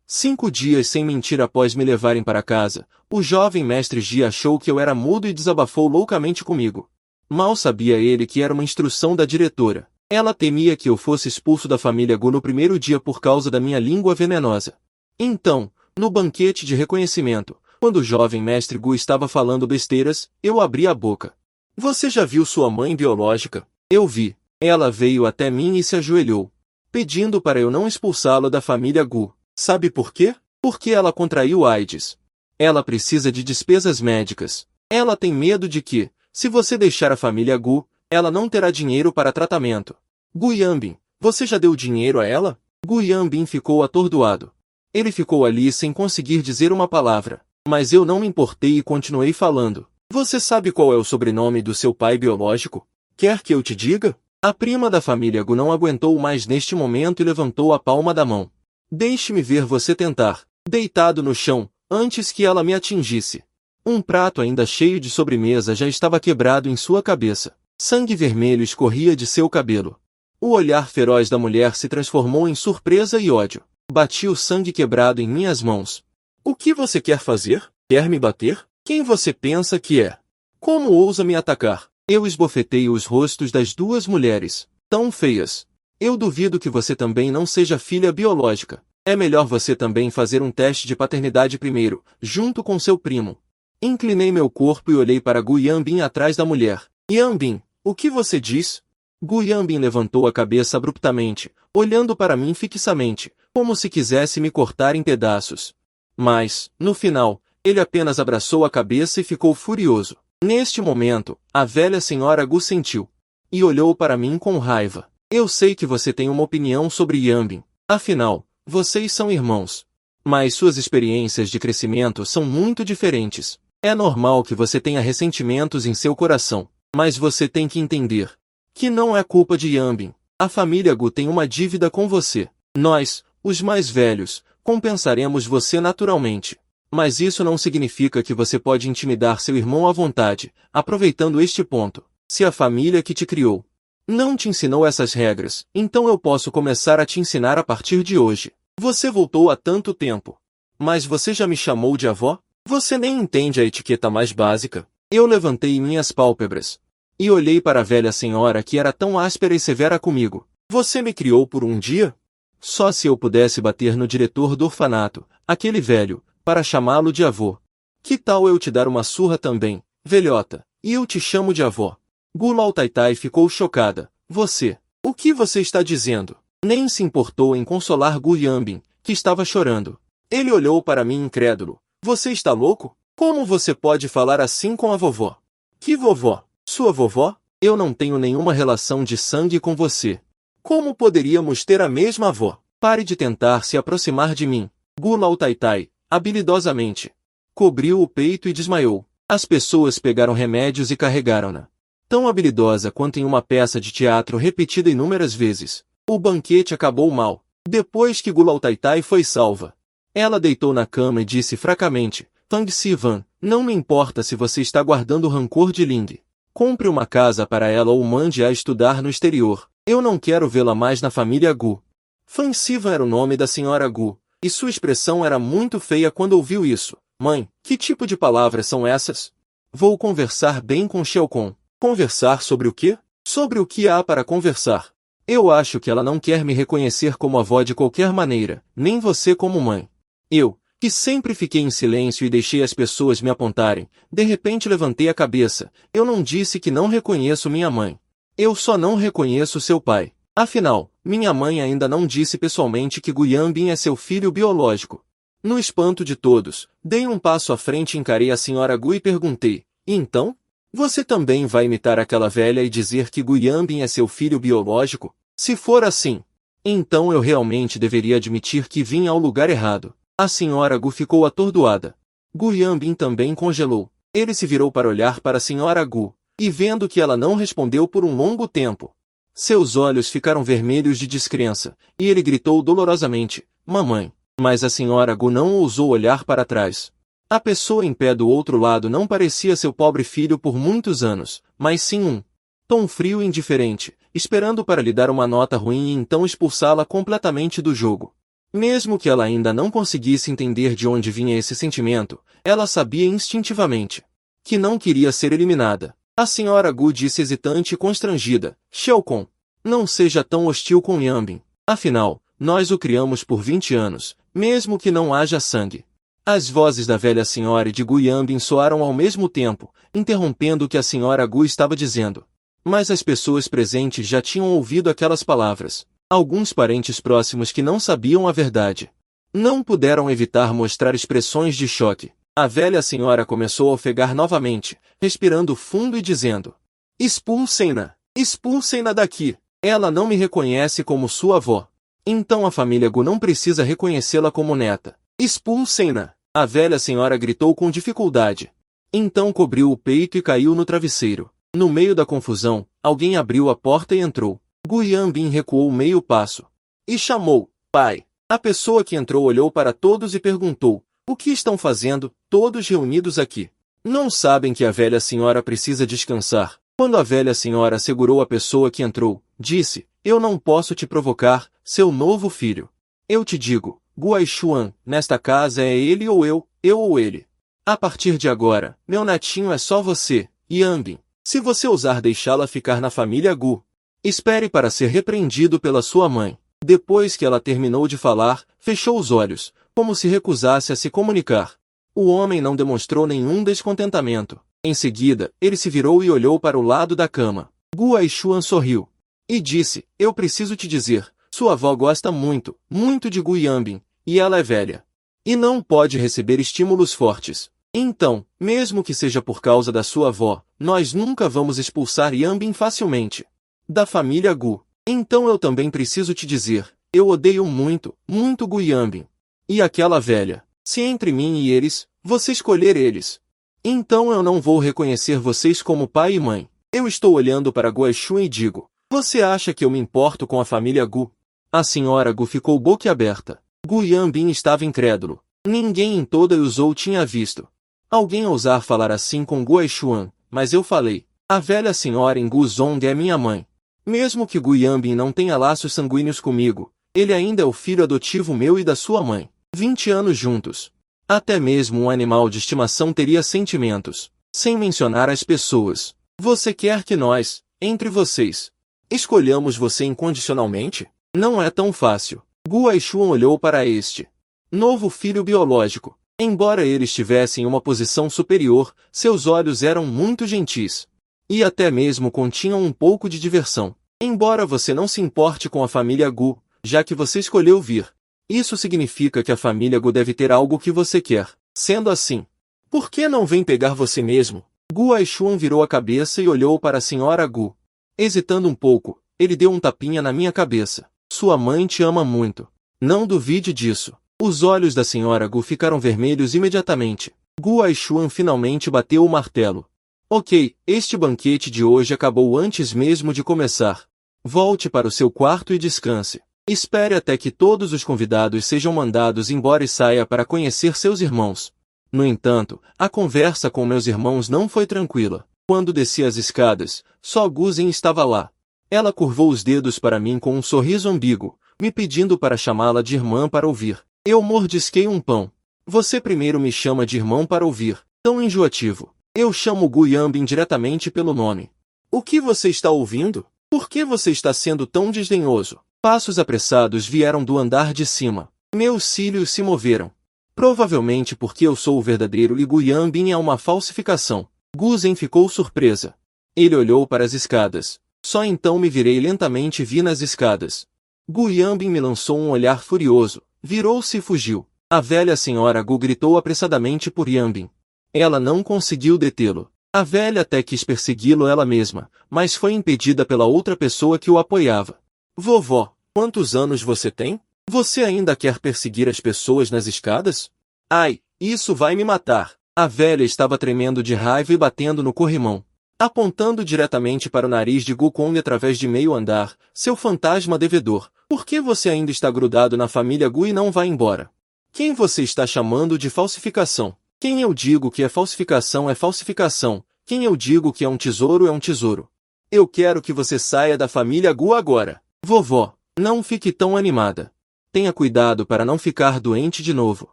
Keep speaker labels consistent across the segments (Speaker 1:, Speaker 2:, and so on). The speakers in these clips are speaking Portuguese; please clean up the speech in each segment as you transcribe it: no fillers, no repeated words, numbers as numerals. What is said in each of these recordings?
Speaker 1: 5 dias sem mentir após me levarem para casa, o jovem mestre Ji achou que eu era mudo e desabafou loucamente comigo. Mal sabia ele que era uma instrução da diretora. Ela temia que eu fosse expulso da família Gu no primeiro dia por causa da minha língua venenosa. Então, no banquete de reconhecimento, quando o jovem mestre Gu estava falando besteiras, eu abri a boca. Você já viu sua mãe biológica? Eu vi. Ela veio até mim e se ajoelhou, pedindo para eu não expulsá-lo da família Gu. Sabe por quê? Porque ela contraiu AIDS. Ela precisa de despesas médicas. Ela tem medo de que, se você deixar a família Gu, ela não terá dinheiro para tratamento. Gu Yanbin, você já deu dinheiro a ela? Gu Yanbin ficou atordoado. Ele ficou ali sem conseguir dizer uma palavra. Mas eu não me importei e continuei falando. Você sabe qual é o sobrenome do seu pai biológico? Quer que eu te diga? A prima da família Gu não aguentou mais neste momento e levantou a palma da mão. Deixe-me ver você tentar, deitado no chão, antes que ela me atingisse. Um prato ainda cheio de sobremesa já estava quebrado em sua cabeça. Sangue vermelho escorria de seu cabelo. O olhar feroz da mulher se transformou em surpresa e ódio. Bati o sangue quebrado em minhas mãos. O que você quer fazer? Quer me bater? Quem você pensa que é? Como ousa me atacar? Eu esbofetei os rostos das duas mulheres, tão feias. Eu duvido que você também não seja filha biológica. É melhor você também fazer um teste de paternidade primeiro, junto com seu primo. Inclinei meu corpo e olhei para Gu Yanbin atrás da mulher. Yanbin, o que você diz? Gu Yanbin levantou a cabeça abruptamente, olhando para mim fixamente, como se quisesse me cortar em pedaços. Mas, no final, ele apenas abraçou a cabeça e ficou furioso. Neste momento, a velha senhora Gu sentiu. E olhou para mim com raiva. Eu sei que você tem uma opinião sobre Yanbin. Afinal, vocês são irmãos. Mas suas experiências de crescimento são muito diferentes. É normal que você tenha ressentimentos em seu coração. Mas você tem que entender que não é culpa de Yanbin. A família Gu tem uma dívida com você. Nós, os mais velhos, compensaremos você naturalmente. Mas isso não significa que você pode intimidar seu irmão à vontade, aproveitando este ponto. Se a família que te criou não te ensinou essas regras, então eu posso começar a te ensinar a partir de hoje. Você voltou há tanto tempo. Mas você já me chamou de avó? Você nem entende a etiqueta mais básica. Eu levantei minhas pálpebras e olhei para a velha senhora que era tão áspera e severa comigo. Você me criou por um dia? Só se eu pudesse bater no diretor do orfanato, aquele velho, para chamá-lo de avô. Que tal eu te dar uma surra também, velhota, e eu te chamo de avó? Gu Laotaitai ficou chocada. Você, o que você está dizendo? Nem se importou em consolar Gu Yanbin, que estava chorando. Ele olhou para mim incrédulo. Você está louco? Como você pode falar assim com a vovó? Que vovó? Sua vovó? Eu não tenho nenhuma relação de sangue com você. Como poderíamos ter a mesma avó? Pare de tentar se aproximar de mim. Gu Laotaitai, habilidosamente, cobriu o peito e desmaiou. As pessoas pegaram remédios e carregaram-na. Tão habilidosa quanto em uma peça de teatro repetida inúmeras vezes. O banquete acabou mal. Depois que Gu Laotaitai foi salva, ela deitou na cama e disse fracamente, Fang Sivan, não me importa se você está guardando o rancor de Ling. Compre uma casa para ela ou mande-a estudar no exterior. Eu não quero vê-la mais na família Gu. Fang Sivan era o nome da senhora Gu, e sua expressão era muito feia quando ouviu isso. Mãe, que tipo de palavras são essas? Vou conversar bem com Xiaokong. Conversar sobre o quê? Sobre o que há para conversar. Eu acho que ela não quer me reconhecer como avó de qualquer maneira, nem você como mãe. Eu, que sempre fiquei em silêncio e deixei as pessoas me apontarem, de repente levantei a cabeça. Eu não disse que não reconheço minha mãe. Eu só não reconheço seu pai. Afinal, minha mãe ainda não disse pessoalmente que Gu Yanbin é seu filho biológico. No espanto de todos, dei um passo à frente e encarei a senhora Gu e perguntei, e então? Você também vai imitar aquela velha e dizer que Gu Yanbin é seu filho biológico? Se for assim, então eu realmente deveria admitir que vim ao lugar errado. A senhora Gu ficou atordoada. Gu Yanbin também congelou. Ele se virou para olhar para a senhora Gu, e vendo que ela não respondeu por um longo tempo, seus olhos ficaram vermelhos de descrença, e ele gritou dolorosamente, Mamãe. Mas a senhora Gu não ousou olhar para trás. A pessoa em pé do outro lado não parecia seu pobre filho por muitos anos, mas sim um tom frio e indiferente, esperando para lhe dar uma nota ruim e então expulsá-la completamente do jogo. Mesmo que ela ainda não conseguisse entender de onde vinha esse sentimento, ela sabia instintivamente que não queria ser eliminada. A senhora Gu disse hesitante e constrangida: Xiaokong, não seja tão hostil com Yambin. Afinal, nós o criamos por 20 anos, mesmo que não haja sangue. As vozes da velha senhora e de Gu Yambin soaram ao mesmo tempo, interrompendo o que a senhora Gu estava dizendo. Mas as pessoas presentes já tinham ouvido aquelas palavras. Alguns parentes próximos que não sabiam a verdade não puderam evitar mostrar expressões de choque. A velha senhora começou a ofegar novamente, respirando fundo e dizendo: Expulsem-na! Expulsem-na daqui! Ela não me reconhece como sua avó. Então a família Gu não precisa reconhecê-la como neta. Expulsem-na! A velha senhora gritou com dificuldade. Então cobriu o peito e caiu no travesseiro. No meio da confusão, alguém abriu a porta e entrou. Gu Yambin recuou meio passo e chamou: Pai! A pessoa que entrou olhou para todos e perguntou: O que estão fazendo, todos reunidos aqui? Não sabem que a velha senhora precisa descansar? Quando a velha senhora segurou a pessoa que entrou, disse: Eu não posso te provocar, seu novo filho. Eu te digo, Guaixuan, nesta casa é ele ou eu ou ele. A partir de agora, meu netinho é só você, Yambin. Se você ousar deixá-la ficar na família Gu, espere para ser repreendido pela sua mãe. Depois que ela terminou de falar, fechou os olhos, como se recusasse a se comunicar. O homem não demonstrou nenhum descontentamento. Em seguida, ele se virou e olhou para o lado da cama. Gu Aixuan sorriu e disse: Eu preciso te dizer, sua avó gosta muito, muito de Gu Yambin, e ela é velha. E não pode receber estímulos fortes. Então, mesmo que seja por causa da sua avó, nós nunca vamos expulsar Yambin facilmente da família Gu. Então eu também preciso te dizer, eu odeio muito, muito Gu Yambin. E aquela velha. Se entre mim e eles, você escolher eles, então eu não vou reconhecer vocês como pai e mãe. Eu estou olhando para Guaixuan e digo: Você acha que eu me importo com a família Gu? A senhora Gu ficou boquiaberta. Gu Yambin estava incrédulo. Ninguém em toda Yuzhou tinha visto alguém ousar falar assim com Guaixuan, mas eu falei: A velha senhora em Guzong é minha mãe. Mesmo que Gu Yambin não tenha laços sanguíneos comigo, ele ainda é o filho adotivo meu e da sua mãe. 20 anos juntos. Até mesmo um animal de estimação teria sentimentos. Sem mencionar as pessoas. Você quer que nós, entre vocês, escolhamos você incondicionalmente? Não é tão fácil. Gu Aixuan olhou para este novo filho biológico. Embora ele estivesse em uma posição superior, seus olhos eram muito gentis. E até mesmo continham um pouco de diversão. Embora você não se importe com a família Gu, já que você escolheu vir, isso significa que a família Gu deve ter algo que você quer. Sendo assim, por que não vem pegar você mesmo? Gu Aixuan virou a cabeça e olhou para a senhora Gu. Hesitando um pouco, ele deu um tapinha na minha cabeça. Sua mãe te ama muito. Não duvide disso. Os olhos da senhora Gu ficaram vermelhos imediatamente. Gu Aixuan finalmente bateu o martelo. Ok, este banquete de hoje acabou antes mesmo de começar. Volte para o seu quarto e descanse. Espere até que todos os convidados sejam mandados embora e saia para conhecer seus irmãos. No entanto, a conversa com meus irmãos não foi tranquila. Quando desci as escadas, só Guzen estava lá. Ela curvou os dedos para mim com um sorriso ambíguo, me pedindo para chamá-la de irmã para ouvir. Eu mordisquei um pão. Você primeiro me chama de irmão para ouvir. Tão enjoativo. Eu chamo Gu Yambin diretamente pelo nome. O que você está ouvindo? Por que você está sendo tão desdenhoso? Passos apressados vieram do andar de cima. Meus cílios se moveram. Provavelmente porque eu sou o verdadeiro e Gu Yambin é uma falsificação. Guzen ficou surpresa. Ele olhou para as escadas. Só então me virei lentamente e vi nas escadas. Gu Yambin me lançou um olhar furioso, virou-se e fugiu. A velha senhora Gu gritou apressadamente por Yambin. Ela não conseguiu detê-lo. A velha até quis persegui-lo ela mesma, mas foi impedida pela outra pessoa que o apoiava. Vovó, quantos anos você tem? Você ainda quer perseguir as pessoas nas escadas? Ai, isso vai me matar. A velha estava tremendo de raiva e batendo no corrimão, apontando diretamente para o nariz de Gukong através de meio andar. Seu fantasma devedor, por que você ainda está grudado na família Gu e não vai embora? Quem você está chamando de falsificação? Quem eu digo que é falsificação é falsificação. Quem eu digo que é um tesouro é um tesouro. Eu quero que você saia da família Gu agora. Vovó, não fique tão animada. Tenha cuidado para não ficar doente de novo.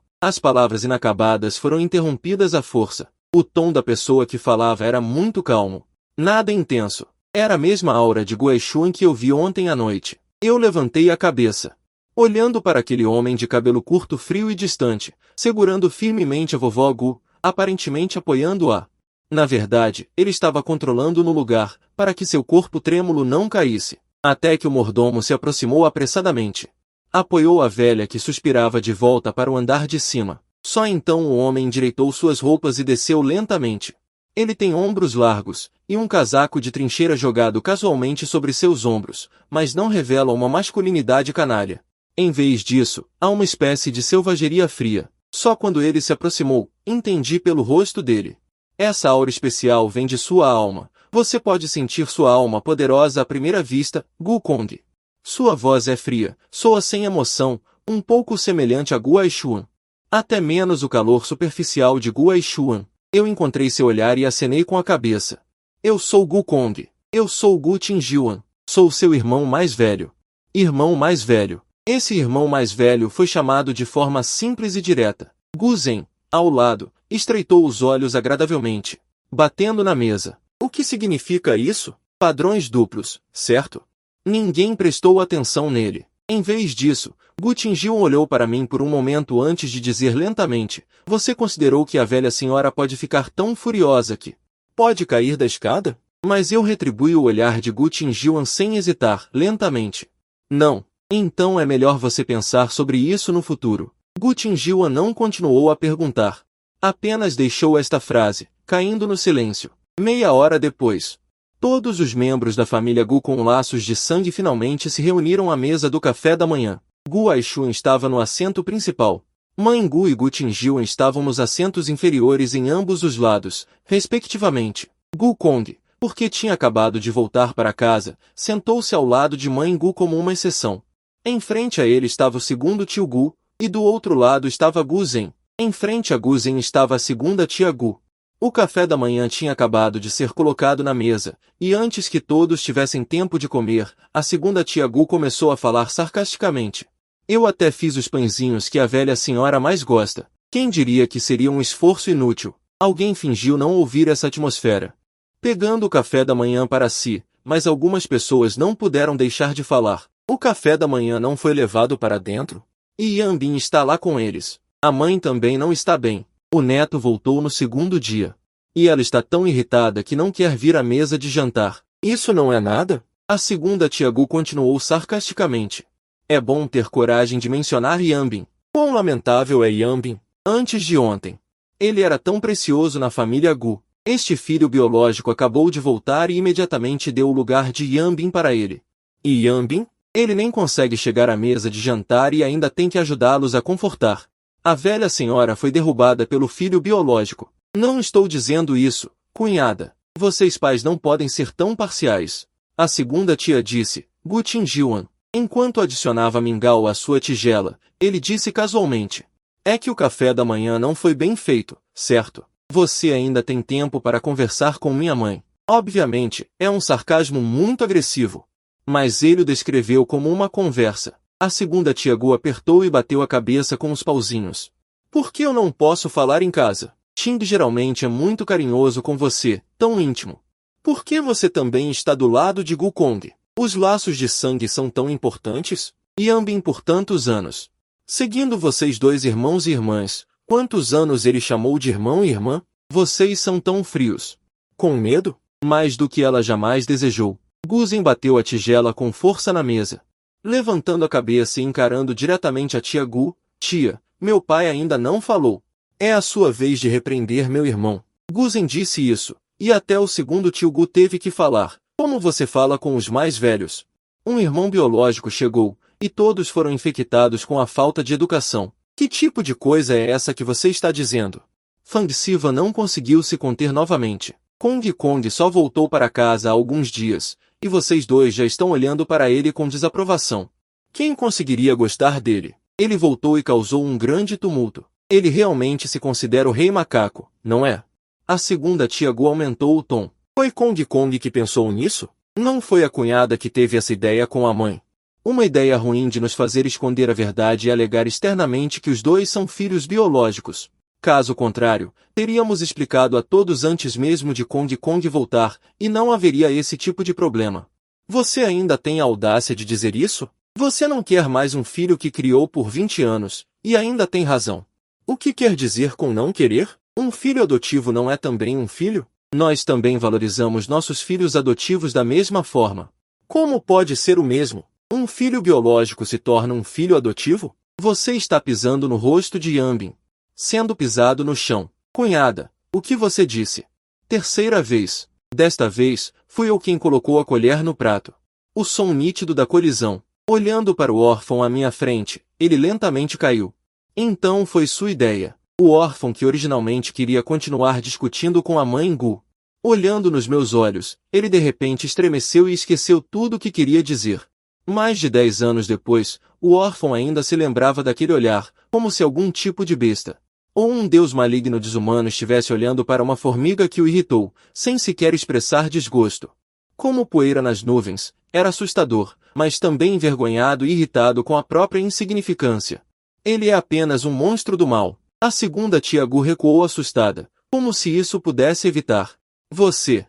Speaker 1: As palavras inacabadas foram interrompidas à força. O tom da pessoa que falava era muito calmo. Nada intenso. Era a mesma aura de Guaixuan que eu vi ontem à noite. Eu levantei a cabeça, olhando para aquele homem de cabelo curto, frio e distante, segurando firmemente a vovó Gu, aparentemente apoiando-a. Na verdade, ele estava controlando no lugar, para que seu corpo trêmulo não caísse, até que o mordomo se aproximou apressadamente. Apoiou a velha que suspirava de volta para o andar de cima. Só então o homem endireitou suas roupas e desceu lentamente. Ele tem ombros largos, e um casaco de trincheira jogado casualmente sobre seus ombros, mas não revela uma masculinidade canalha. Em vez disso, há uma espécie de selvageria fria. Só quando ele se aproximou, entendi pelo rosto dele. Essa aura especial vem de sua alma. Você pode sentir sua alma poderosa à primeira vista, Gukong. Sua voz é fria, soa sem emoção, um pouco semelhante a Guaixuan. Até menos o calor superficial de Guaixuan. Eu encontrei seu olhar e acenei com a cabeça. Eu sou Gukong. Eu sou Gu Qingjuan. Sou seu irmão mais velho. Irmão mais velho. Esse irmão mais velho foi chamado de forma simples e direta. Gu Zhen, ao lado, estreitou os olhos agradavelmente, batendo na mesa. O que significa isso? Padrões duplos, certo? Ninguém prestou atenção nele. Em vez disso, Gu Qingjuan olhou para mim por um momento antes de dizer lentamente: você considerou que a velha senhora pode ficar tão furiosa que pode cair da escada? Mas eu retribuí o olhar de Gu Qingjuan sem hesitar, lentamente. Não. Então é melhor você pensar sobre isso no futuro. Gu Qingjuan não continuou a perguntar. Apenas deixou esta frase, caindo no silêncio. Meia hora depois, todos os membros da família Gu com laços de sangue finalmente se reuniram à mesa do café da manhã. Gu Aixun estava no assento principal. Mãe Gu e Gu Qingjuan estavam nos assentos inferiores em ambos os lados, respectivamente. Gu Kong, porque tinha acabado de voltar para casa, sentou-se ao lado de Mãe Gu como uma exceção. Em frente a ele estava o segundo tio Gu, e do outro lado estava Gu Zhen. Em frente a Gu Zhen estava a segunda tia Gu. O café da manhã tinha acabado de ser colocado na mesa, e antes que todos tivessem tempo de comer, a segunda tia Gu começou a falar sarcasticamente. Eu até fiz os pãezinhos que a velha senhora mais gosta. Quem diria que seria um esforço inútil? Alguém fingiu não ouvir essa atmosfera. Pegando o café da manhã para si, mas algumas pessoas não puderam deixar de falar. O café da manhã não foi levado para dentro? E Yambin está lá com eles. A mãe também não está bem. O neto voltou no segundo dia. E ela está tão irritada que não quer vir à mesa de jantar. Isso não é nada? A segunda tia Gu continuou sarcasticamente. É bom ter coragem de mencionar Yambin. Quão lamentável é Yambin. Antes de ontem, ele era tão precioso na família Gu. Este filho biológico acabou de voltar e imediatamente deu o lugar de Yambin para ele. E Yambin? Ele nem consegue chegar à mesa de jantar e ainda tem que ajudá-los a confortar. A velha senhora foi derrubada pelo filho biológico. Não estou dizendo isso, cunhada. Vocês pais não podem ser tão parciais. A segunda tia disse, Gu Qingjuan. Enquanto adicionava mingau à sua tigela, ele disse casualmente. É que o café da manhã não foi bem feito, certo? Você ainda tem tempo para conversar com minha mãe. Obviamente, é um sarcasmo muito agressivo. Mas ele o descreveu como uma conversa. A segunda tia Gu apertou e bateu a cabeça com os pauzinhos. Por que eu não posso falar em casa? Ting geralmente é muito carinhoso com você, tão íntimo. Por que você também está do lado de Gu Kong? Os laços de sangue são tão importantes? Yambin por tantos anos. Seguindo vocês dois irmãos e irmãs, quantos anos ele chamou de irmão e irmã? Vocês são tão frios. Com medo? Mais do que ela jamais desejou. Gu Zhen bateu a tigela com força na mesa. Levantando a cabeça e encarando diretamente a tia Gu, tia, meu pai ainda não falou. É a sua vez de repreender meu irmão. Gu Zhen disse isso, e até o segundo tio Gu teve que falar. Como você fala com os mais velhos? Um irmão biológico chegou, e todos foram infectados com a falta de educação. Que tipo de coisa é essa que você está dizendo? Fang Siva não conseguiu se conter novamente. Kong Kong só voltou para casa há alguns dias, e vocês dois já estão olhando para ele com desaprovação. Quem conseguiria gostar dele? Ele voltou e causou um grande tumulto. Ele realmente se considera o rei macaco, não é? A segunda tia Gu aumentou o tom. Foi Kong Kong que pensou nisso? Não foi a cunhada que teve essa ideia com a mãe. Uma ideia ruim de nos fazer esconder a verdade e alegar externamente que os dois são filhos biológicos. Caso contrário, teríamos explicado a todos antes mesmo de Kong Kong voltar, e não haveria esse tipo de problema. Você ainda tem a audácia de dizer isso? Você não quer mais um filho que criou por 20 anos, e ainda tem razão. O que quer dizer com não querer? Um filho adotivo não é também um filho? Nós também valorizamos nossos filhos adotivos da mesma forma. Como pode ser o mesmo? Um filho biológico se torna um filho adotivo? Você está pisando no rosto de Yambin. Sendo pisado no chão. Cunhada, o que você disse? Terceira vez. Desta vez, fui eu quem colocou a colher no prato. O som nítido da colisão. Olhando para o órfão à minha frente, ele lentamente caiu. Então foi sua ideia. O órfão que originalmente queria continuar discutindo com a mãe Gu. Olhando nos meus olhos, ele de repente estremeceu e esqueceu tudo o que queria dizer. Mais de 10 anos depois, o órfão ainda se lembrava daquele olhar, como se algum tipo de besta, ou um deus maligno desumano estivesse olhando para uma formiga que o irritou, sem sequer expressar desgosto. Como poeira nas nuvens, era assustador, mas também envergonhado e irritado com a própria insignificância. Ele é apenas um monstro do mal. A segunda tia Gu recuou assustada, como se isso pudesse evitar. Você,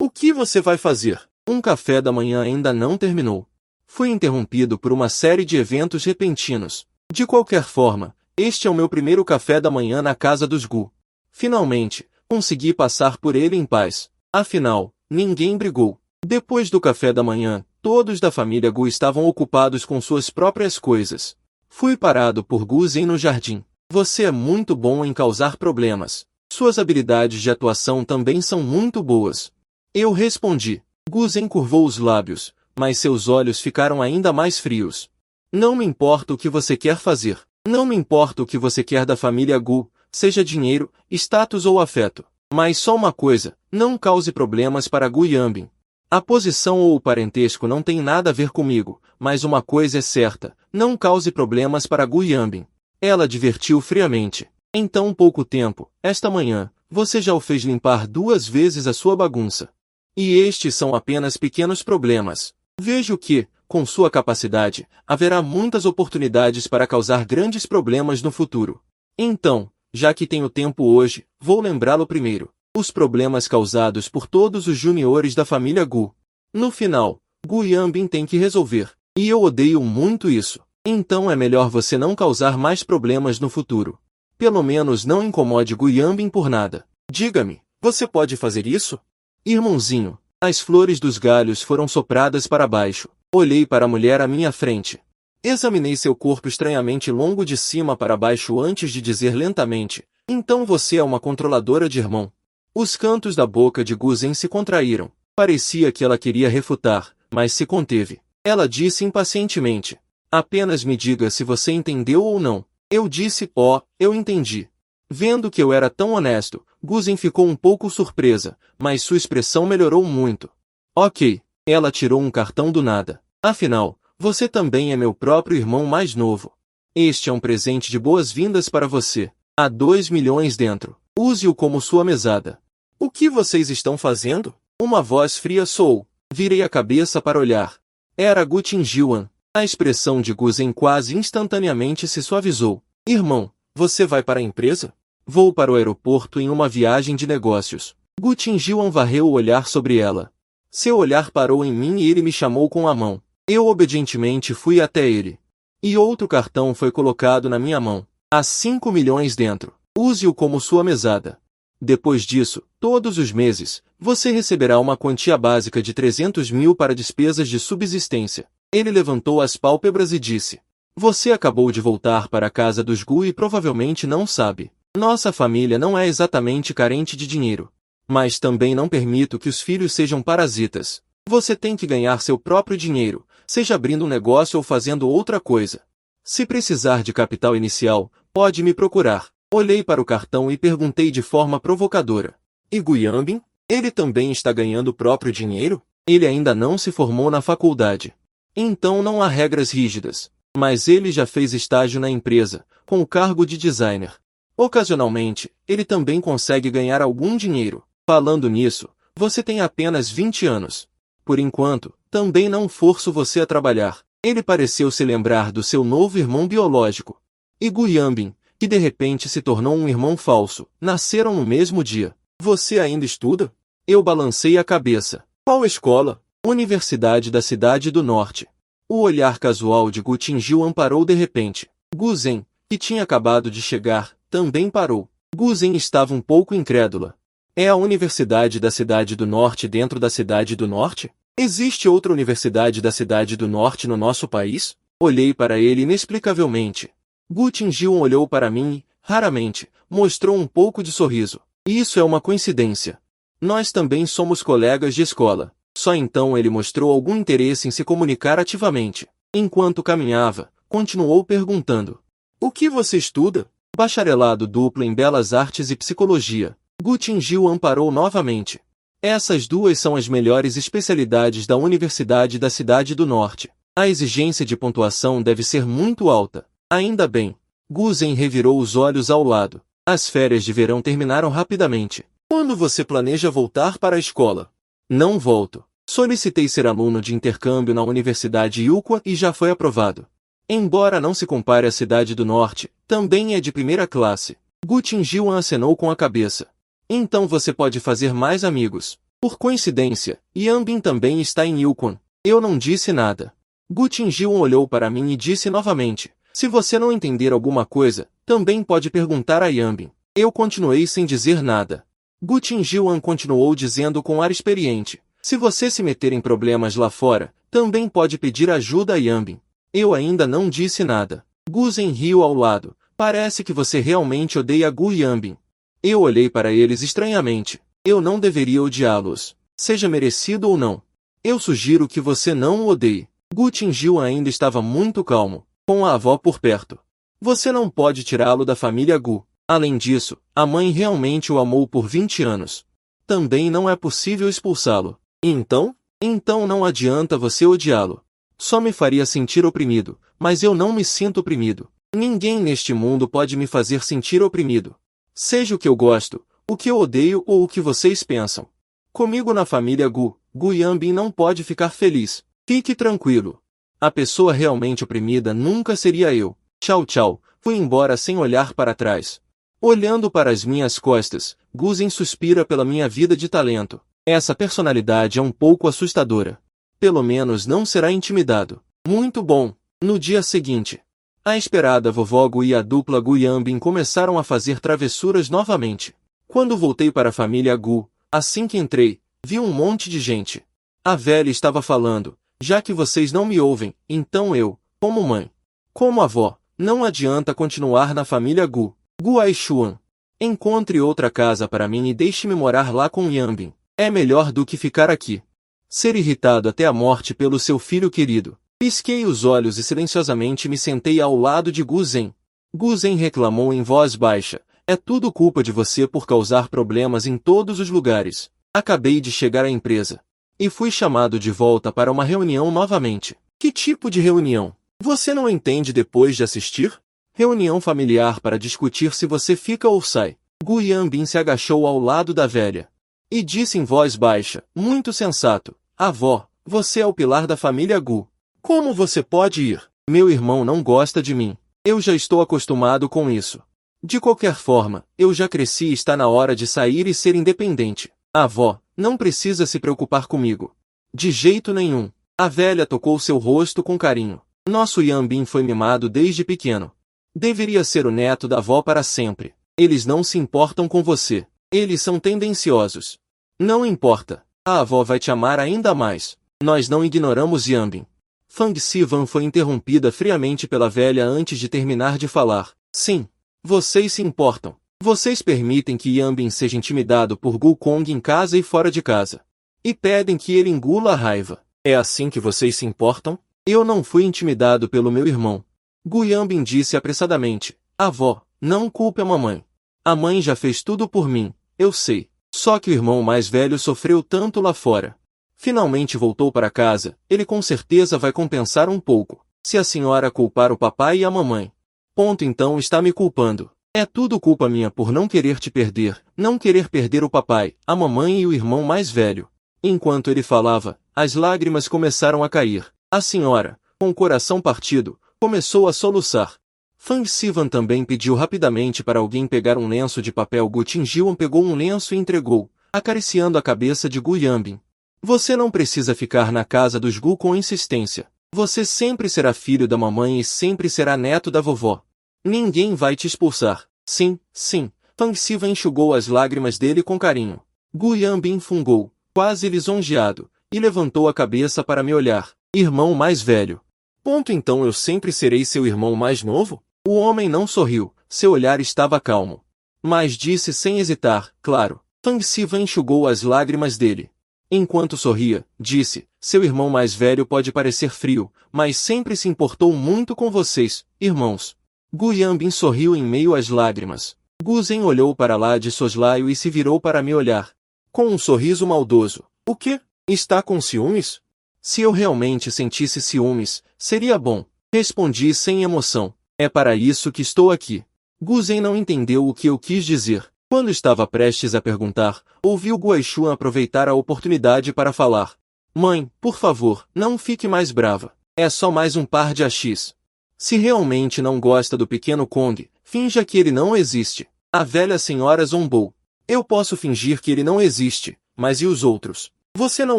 Speaker 1: o que você vai fazer? Um café da manhã ainda não terminou. Fui interrompido por uma série de eventos repentinos. De qualquer forma, este é o meu primeiro café da manhã na casa dos Gu. Finalmente, consegui passar por ele em paz. Afinal, ninguém brigou. Depois do café da manhã, todos da família Gu estavam ocupados com suas próprias coisas. Fui parado por Gu Zhen no jardim. Você é muito bom em causar problemas. Suas habilidades de atuação também são muito boas. Eu respondi. Gu Zhen curvou os lábios, mas seus olhos ficaram ainda mais frios. Não me importa o que você quer fazer. Não me importa o que você quer da família Gu, seja dinheiro, status ou afeto. Mas só uma coisa, não cause problemas para Gu Yambin. A posição ou o parentesco não tem nada a ver comigo, mas uma coisa é certa, não cause problemas para Gu Yambin. Ela advertiu friamente. Em tão pouco tempo, esta manhã, você já o fez limpar 2 vezes a sua bagunça. E estes são apenas pequenos problemas. Vejo que, com sua capacidade, haverá muitas oportunidades para causar grandes problemas no futuro. Então, já que tenho tempo hoje, vou lembrá-lo primeiro. Os problemas causados por todos os juniores da família Gu. No final, Gu Yambin tem que resolver. E eu odeio muito isso. Então é melhor você não causar mais problemas no futuro. Pelo menos não incomode Gu Yambin por nada. Diga-me, você pode fazer isso? Irmãozinho, as flores dos galhos foram sopradas para baixo. Olhei para a mulher à minha frente. Examinei seu corpo estranhamente longo de cima para baixo antes de dizer lentamente, então você é uma controladora de irmão. Os cantos da boca de Gu Zhen se contraíram. Parecia que ela queria refutar, mas se conteve. Ela disse impacientemente, apenas me diga se você entendeu ou não. Eu disse, eu entendi. Vendo que eu era tão honesto, Gu Zhen ficou um pouco surpresa, mas sua expressão melhorou muito. Ok, ela tirou um cartão do nada. Afinal, você também é meu próprio irmão mais novo. Este é um presente de boas-vindas para você. Há 2 milhões dentro. Use-o como sua mesada. O que vocês estão fazendo? Uma voz fria soou. Virei a cabeça para olhar. Era Gu Tingyuan. A expressão de Gu Zhen quase instantaneamente se suavizou. Irmão, você vai para a empresa? Vou para o aeroporto em uma viagem de negócios. Gu Tingyuan varreu o olhar sobre ela. Seu olhar parou em mim e ele me chamou com a mão. Eu obedientemente fui até ele. E outro cartão foi colocado na minha mão. Há 5 milhões dentro. Use-o como sua mesada. Depois disso, todos os meses, você receberá uma quantia básica de 300 mil para despesas de subsistência. Ele levantou as pálpebras e disse. Você acabou de voltar para a casa dos Gu e provavelmente não sabe. Nossa família não é exatamente carente de dinheiro. Mas também não permito que os filhos sejam parasitas. Você tem que ganhar seu próprio dinheiro, seja abrindo um negócio ou fazendo outra coisa. Se precisar de capital inicial, pode me procurar. Olhei para o cartão e perguntei de forma provocadora. E Gu Yambin? Ele também está ganhando o próprio dinheiro? Ele ainda não se formou na faculdade. Então não há regras rígidas. Mas ele já fez estágio na empresa, com o cargo de designer. Ocasionalmente, ele também consegue ganhar algum dinheiro. Falando nisso, você tem apenas 20 anos. Por enquanto, Também não forço você a trabalhar. Ele pareceu se lembrar do seu novo irmão biológico. E Gu Yanbin, que de repente se tornou um irmão falso, nasceram no mesmo dia. Você ainda estuda? Eu balancei a cabeça. Qual escola? Universidade da Cidade do Norte. O olhar casual de Gu Tingyuan parou de repente. Gu Zhen, que tinha acabado de chegar, também parou. Gu Zhen estava um pouco incrédula. É a Universidade da Cidade do Norte dentro da Cidade do Norte? Existe outra Universidade da Cidade do Norte no nosso país? Olhei para ele inexplicavelmente. Gu Tingyuan olhou para mim e, raramente, mostrou um pouco de sorriso. Isso é uma coincidência. Nós também somos colegas de escola. Só então ele mostrou algum interesse em se comunicar ativamente. Enquanto caminhava, continuou perguntando. O que você estuda? Bacharelado duplo em Belas Artes e Psicologia. Gu Tingyuan parou novamente. Essas duas são as melhores especialidades da Universidade da Cidade do Norte. A exigência de pontuação deve ser muito alta. Ainda bem. Gu Zhen revirou os olhos ao lado. As férias de verão terminaram rapidamente. Quando você planeja voltar para a escola? Não volto. Solicitei ser aluno de intercâmbio na Universidade Yuqua e já foi aprovado. Embora não se compare à Cidade do Norte, também é de primeira classe. Gu Tingyuan acenou com a cabeça. Então você pode fazer mais amigos. Por coincidência, Yanbin também está em Yukon. Eu não disse nada. Gu Tingyuan olhou para mim e disse novamente. Se você não entender alguma coisa, também pode perguntar a Yanbin. Eu continuei sem dizer nada. Gu Tingyuan continuou dizendo com ar experiente. Se você se meter em problemas lá fora, também pode pedir ajuda a Yanbin. Eu ainda não disse nada. Gu Zhen riu ao lado. Parece que você realmente odeia Gu Yanbin. Eu olhei para eles estranhamente. Eu não deveria odiá-los. Seja merecido ou não. Eu sugiro que você não o odeie. Gu Tingyuan ainda estava muito calmo, com a avó por perto. Você não pode tirá-lo da família Gu. Além disso, a mãe realmente o amou por 20 anos. Também não é possível expulsá-lo. Então? Então não adianta você odiá-lo. Só me faria sentir oprimido, mas eu não me sinto oprimido. Ninguém neste mundo pode me fazer sentir oprimido. Seja o que eu gosto, o que eu odeio ou o que vocês pensam. Comigo na família Gu, Gu Yanbin não pode ficar feliz. Fique tranquilo. A pessoa realmente oprimida nunca seria eu. Tchau tchau, fui embora sem olhar para trás. Olhando para as minhas costas, Gu Zhen suspira pela minha vida de talento. Essa personalidade é um pouco assustadora. Pelo menos não será intimidado. Muito bom. No dia seguinte, a esperada vovó Gu e a dupla Gu Yanbin começaram a fazer travessuras novamente. Quando voltei para a família Gu, assim que entrei, vi um monte de gente. A velha estava falando, já que vocês não me ouvem, então eu, como mãe, como avó, não adianta continuar na família Gu. Gu Aishuan. Encontre outra casa para mim e deixe-me morar lá com Yanbin. É melhor do que ficar aqui. Ser irritado até a morte pelo seu filho querido. Pisquei os olhos e silenciosamente me sentei ao lado de Gu Zhen. Gu Zhen reclamou em voz baixa. É tudo culpa de você por causar problemas em todos os lugares. Acabei de chegar à empresa. E fui chamado de volta para uma reunião novamente. Que tipo de reunião? Você não entende depois de assistir? Reunião familiar para discutir se você fica ou sai. Gu Yanbin se agachou ao lado da velha. E disse em voz baixa, muito sensato. Avó, você é o pilar da família Gu. Como você pode ir? Meu irmão não gosta de mim. Eu já estou acostumado com isso. De qualquer forma, eu já cresci e está na hora de sair e ser independente. Avó, não precisa se preocupar comigo. De jeito nenhum. A velha tocou seu rosto com carinho. Nosso Yanbin foi mimado desde pequeno. Deveria ser o neto da avó para sempre. Eles não se importam com você. Eles são tendenciosos. Não importa. A avó vai te amar ainda mais. Nós não ignoramos Yanbin. Fang Sivan foi interrompida friamente pela velha antes de terminar de falar. Sim. Vocês se importam. Vocês permitem que Yanbin seja intimidado por Gu Kong em casa e fora de casa. E pedem que ele engula a raiva. É assim que vocês se importam? Eu não fui intimidado pelo meu irmão. Gu Yanbin disse apressadamente. Avó, não culpe a mamãe. A mãe já fez tudo por mim, eu sei. Só que o irmão mais velho sofreu tanto lá fora. Finalmente voltou para casa, ele com certeza vai compensar um pouco. Se a senhora culpar o papai e a mamãe. Ponto então está me culpando. É tudo culpa minha por não querer te perder, não querer perder o papai, a mamãe e o irmão mais velho. Enquanto ele falava, as lágrimas começaram a cair. A senhora, com o coração partido, começou a soluçar. Fang Sivan também pediu rapidamente para alguém pegar um lenço de papel. Gu Tingyuan pegou um lenço e entregou, acariciando a cabeça de Gu Yanbin. Você não precisa ficar na casa dos Gu com insistência. Você sempre será filho da mamãe e sempre será neto da vovó. Ninguém vai te expulsar. Sim, sim. Fang Sivan enxugou as lágrimas dele com carinho. Gu Yanbin fungou, quase lisonjeado, e levantou a cabeça para me olhar. Irmão mais velho. Ponto, então eu sempre serei seu irmão mais novo? O homem não sorriu, seu olhar estava calmo. Mas disse sem hesitar, claro. Fang Sivan enxugou as lágrimas dele. Enquanto sorria, disse, seu irmão mais velho pode parecer frio, mas sempre se importou muito com vocês, irmãos. Gu Yanbin sorriu em meio às lágrimas. Gu Zhen olhou para lá de soslaio e se virou para me olhar. Com um sorriso maldoso. O quê? Está com ciúmes? Se eu realmente sentisse ciúmes, seria bom. Respondi sem emoção. É para isso que estou aqui. Gu Zhen não entendeu o que eu quis dizer. Quando estava prestes a perguntar, ouviu Guaixuan aproveitar a oportunidade para falar. Mãe, por favor, não fique mais brava. É só mais um par de achis. Se realmente não gosta do pequeno Kong, finja que ele não existe. A velha senhora zombou. Eu posso fingir que ele não existe, mas e os outros? Você não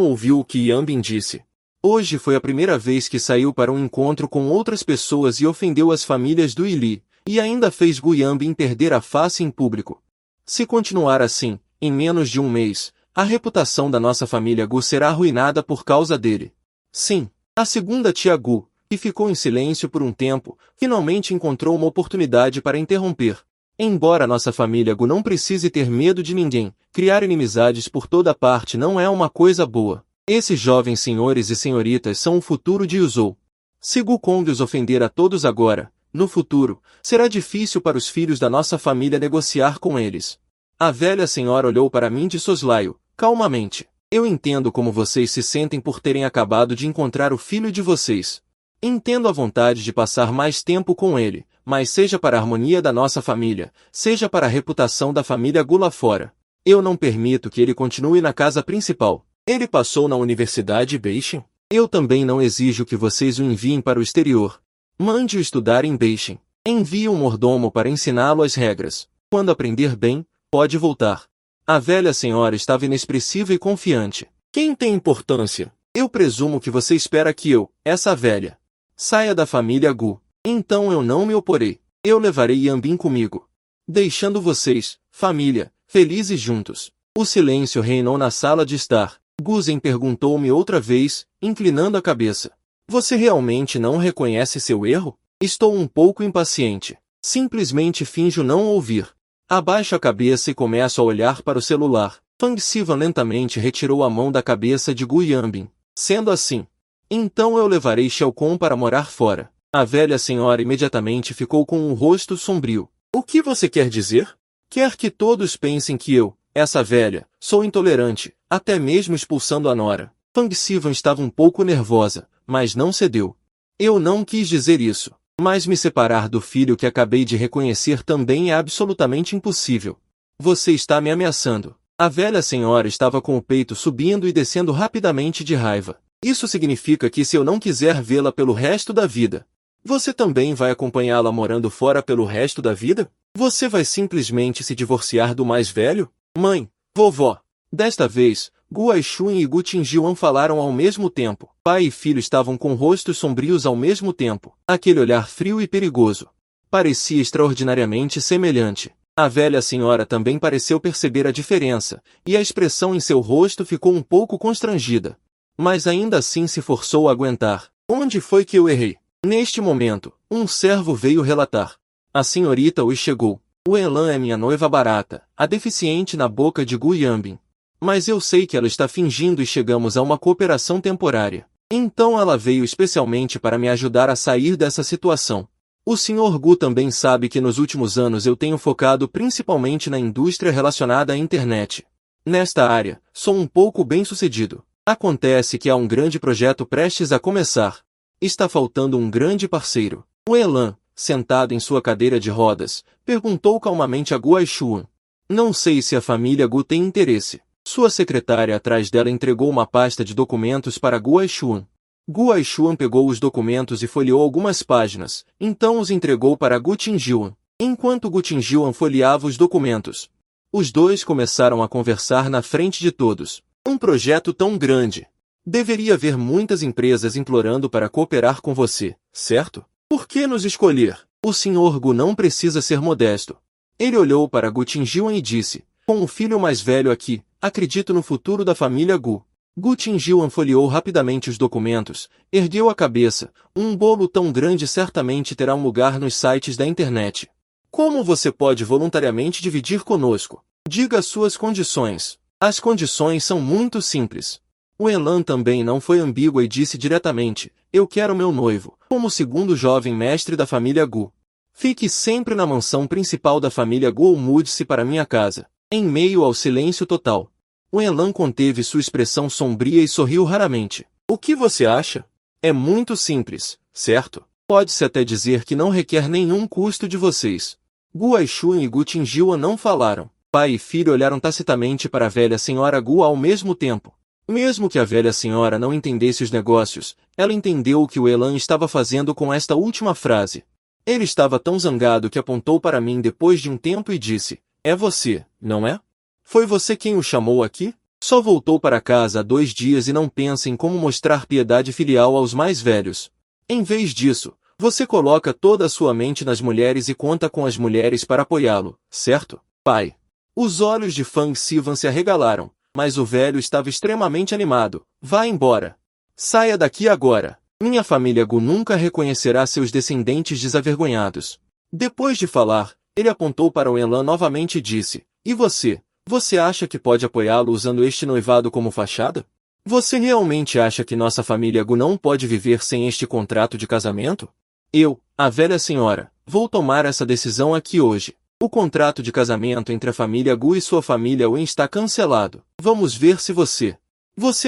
Speaker 1: ouviu o que Yanbin disse? Hoje foi a primeira vez que saiu para um encontro com outras pessoas e ofendeu as famílias do Ili, e ainda fez Gu Yanbin perder a face em público. Se continuar assim, em menos de um mês, a reputação da nossa família Gu será arruinada por causa dele. Sim, a segunda tia Gu, que ficou em silêncio por um tempo, finalmente encontrou uma oportunidade para interromper. Embora nossa família Gu não precise ter medo de ninguém, criar inimizades por toda parte não é uma coisa boa. Esses jovens senhores e senhoritas são o futuro de Yuzhou. Se Gu Kong os ofender a todos agora, no futuro, será difícil para os filhos da nossa família negociar com eles. A velha senhora olhou para mim de soslaio, calmamente. Eu entendo como vocês se sentem por terem acabado de encontrar o filho de vocês. Entendo a vontade de passar mais tempo com ele, mas seja para a harmonia da nossa família, seja para a reputação da família Gu lá fora. Eu não permito que ele continue na casa principal. Ele passou na Universidade Beijing? Eu também não exijo que vocês o enviem para o exterior. Mande-o estudar em Beijing. Envie um mordomo para ensiná-lo as regras. Quando aprender bem, pode voltar. A velha senhora estava inexpressiva e confiante. Quem tem importância? Eu presumo que você espera que eu, essa velha, saia da família Gu. Então eu não me oporei. Eu levarei Yanbin comigo. Deixando vocês, família, felizes juntos. O silêncio reinou na sala de estar. Gu Zhen perguntou-me outra vez, inclinando a cabeça. Você realmente não reconhece seu erro? Estou um pouco impaciente. Simplesmente finjo não ouvir. Abaixo a cabeça e começo a olhar para o celular. Fang Sivan lentamente retirou a mão da cabeça de Gu Yanbin. Sendo assim, então eu levarei Xiao Kong para morar fora. A velha senhora imediatamente ficou com um rosto sombrio. O que você quer dizer? Quer que todos pensem que eu, essa velha, sou intolerante, até mesmo expulsando a nora. Fang Sivan estava um pouco nervosa, mas não cedeu. Eu não quis dizer isso, mas me separar do filho que acabei de reconhecer também é absolutamente impossível. Você está me ameaçando. A velha senhora estava com o peito subindo e descendo rapidamente de raiva. Isso significa que se eu não quiser vê-la pelo resto da vida, você também vai acompanhá-la morando fora pelo resto da vida? Você vai simplesmente se divorciar do mais velho? Mãe, vovó. Desta vez, Gu Aixun e Gu Tingyuan falaram ao mesmo tempo. Pai e filho estavam com rostos sombrios ao mesmo tempo. Aquele olhar frio e perigoso parecia extraordinariamente semelhante. A velha senhora também pareceu perceber a diferença, e a expressão em seu rosto ficou um pouco constrangida. Mas ainda assim se forçou a aguentar. Onde foi que eu errei? Neste momento, um servo veio relatar. A senhorita Ui chegou. Welan é minha noiva barata, a deficiente na boca de Gu Yanbin. Mas eu sei que ela está fingindo e chegamos a uma cooperação temporária. Então ela veio especialmente para me ajudar a sair dessa situação. O Sr. Gu também sabe que nos últimos anos eu tenho focado principalmente na indústria relacionada à internet. Nesta área, sou um pouco bem-sucedido. Acontece que há um grande projeto prestes a começar. Está faltando um grande parceiro. Welan, sentado em sua cadeira de rodas, perguntou calmamente a Gu Aixuan. Não sei se a família Gu tem interesse. Sua secretária atrás dela entregou uma pasta de documentos para Gu Aishuan. Gu Aishuan pegou os documentos e folheou algumas páginas, então os entregou para Gu Qingjian. Enquanto Gu Qingjian folheava os documentos, os dois começaram a conversar na frente de todos. Um projeto tão grande. Deveria haver muitas empresas implorando para cooperar com você, certo? Por que nos escolher? O Sr. Gu não precisa ser modesto. Ele olhou para Gu Qingjian e disse, com o filho mais velho aqui, acredito no futuro da família Gu. Gu Qingjian folheou rapidamente os documentos, ergueu a cabeça, um bolo tão grande certamente terá um lugar nos sites da internet. Como você pode voluntariamente dividir conosco? Diga suas condições. As condições são muito simples. O Elan também não foi ambígua e disse diretamente, eu quero meu noivo, como o segundo jovem mestre da família Gu. Fique sempre na mansão principal da família Gu ou mude-se para minha casa. Em meio ao silêncio total, o Elan conteve sua expressão sombria e sorriu raramente. O que você acha? É muito simples, certo? Pode-se até dizer que não requer nenhum custo de vocês. Gu Aishuan e Gu Qingjian não falaram. Pai e filho olharam tacitamente para a velha senhora Gu ao mesmo tempo. Mesmo que a velha senhora não entendesse os negócios, ela entendeu o que o Elan estava fazendo com esta última frase. Ele estava tão zangado que apontou para mim depois de um tempo e disse, é você, não é? Foi você quem o chamou aqui? Só voltou para casa há 2 dias e não pensa em como mostrar piedade filial aos mais velhos. Em vez disso, você coloca toda a sua mente nas mulheres e conta com as mulheres para apoiá-lo, certo, pai? Os olhos de Fang Sivan se arregalaram, mas o velho estava extremamente animado. Vá embora. Saia daqui agora. Minha família Gu nunca reconhecerá seus descendentes desavergonhados. Depois de falar, ele apontou para o Elan novamente e disse, e você? Você acha que pode apoiá-lo usando este noivado como fachada? Você realmente acha que nossa família Gu não pode viver sem este contrato de casamento? Eu, a velha senhora, vou tomar essa decisão aqui hoje. O contrato de casamento entre a família Gu e sua família Wen está cancelado. Vamos ver se você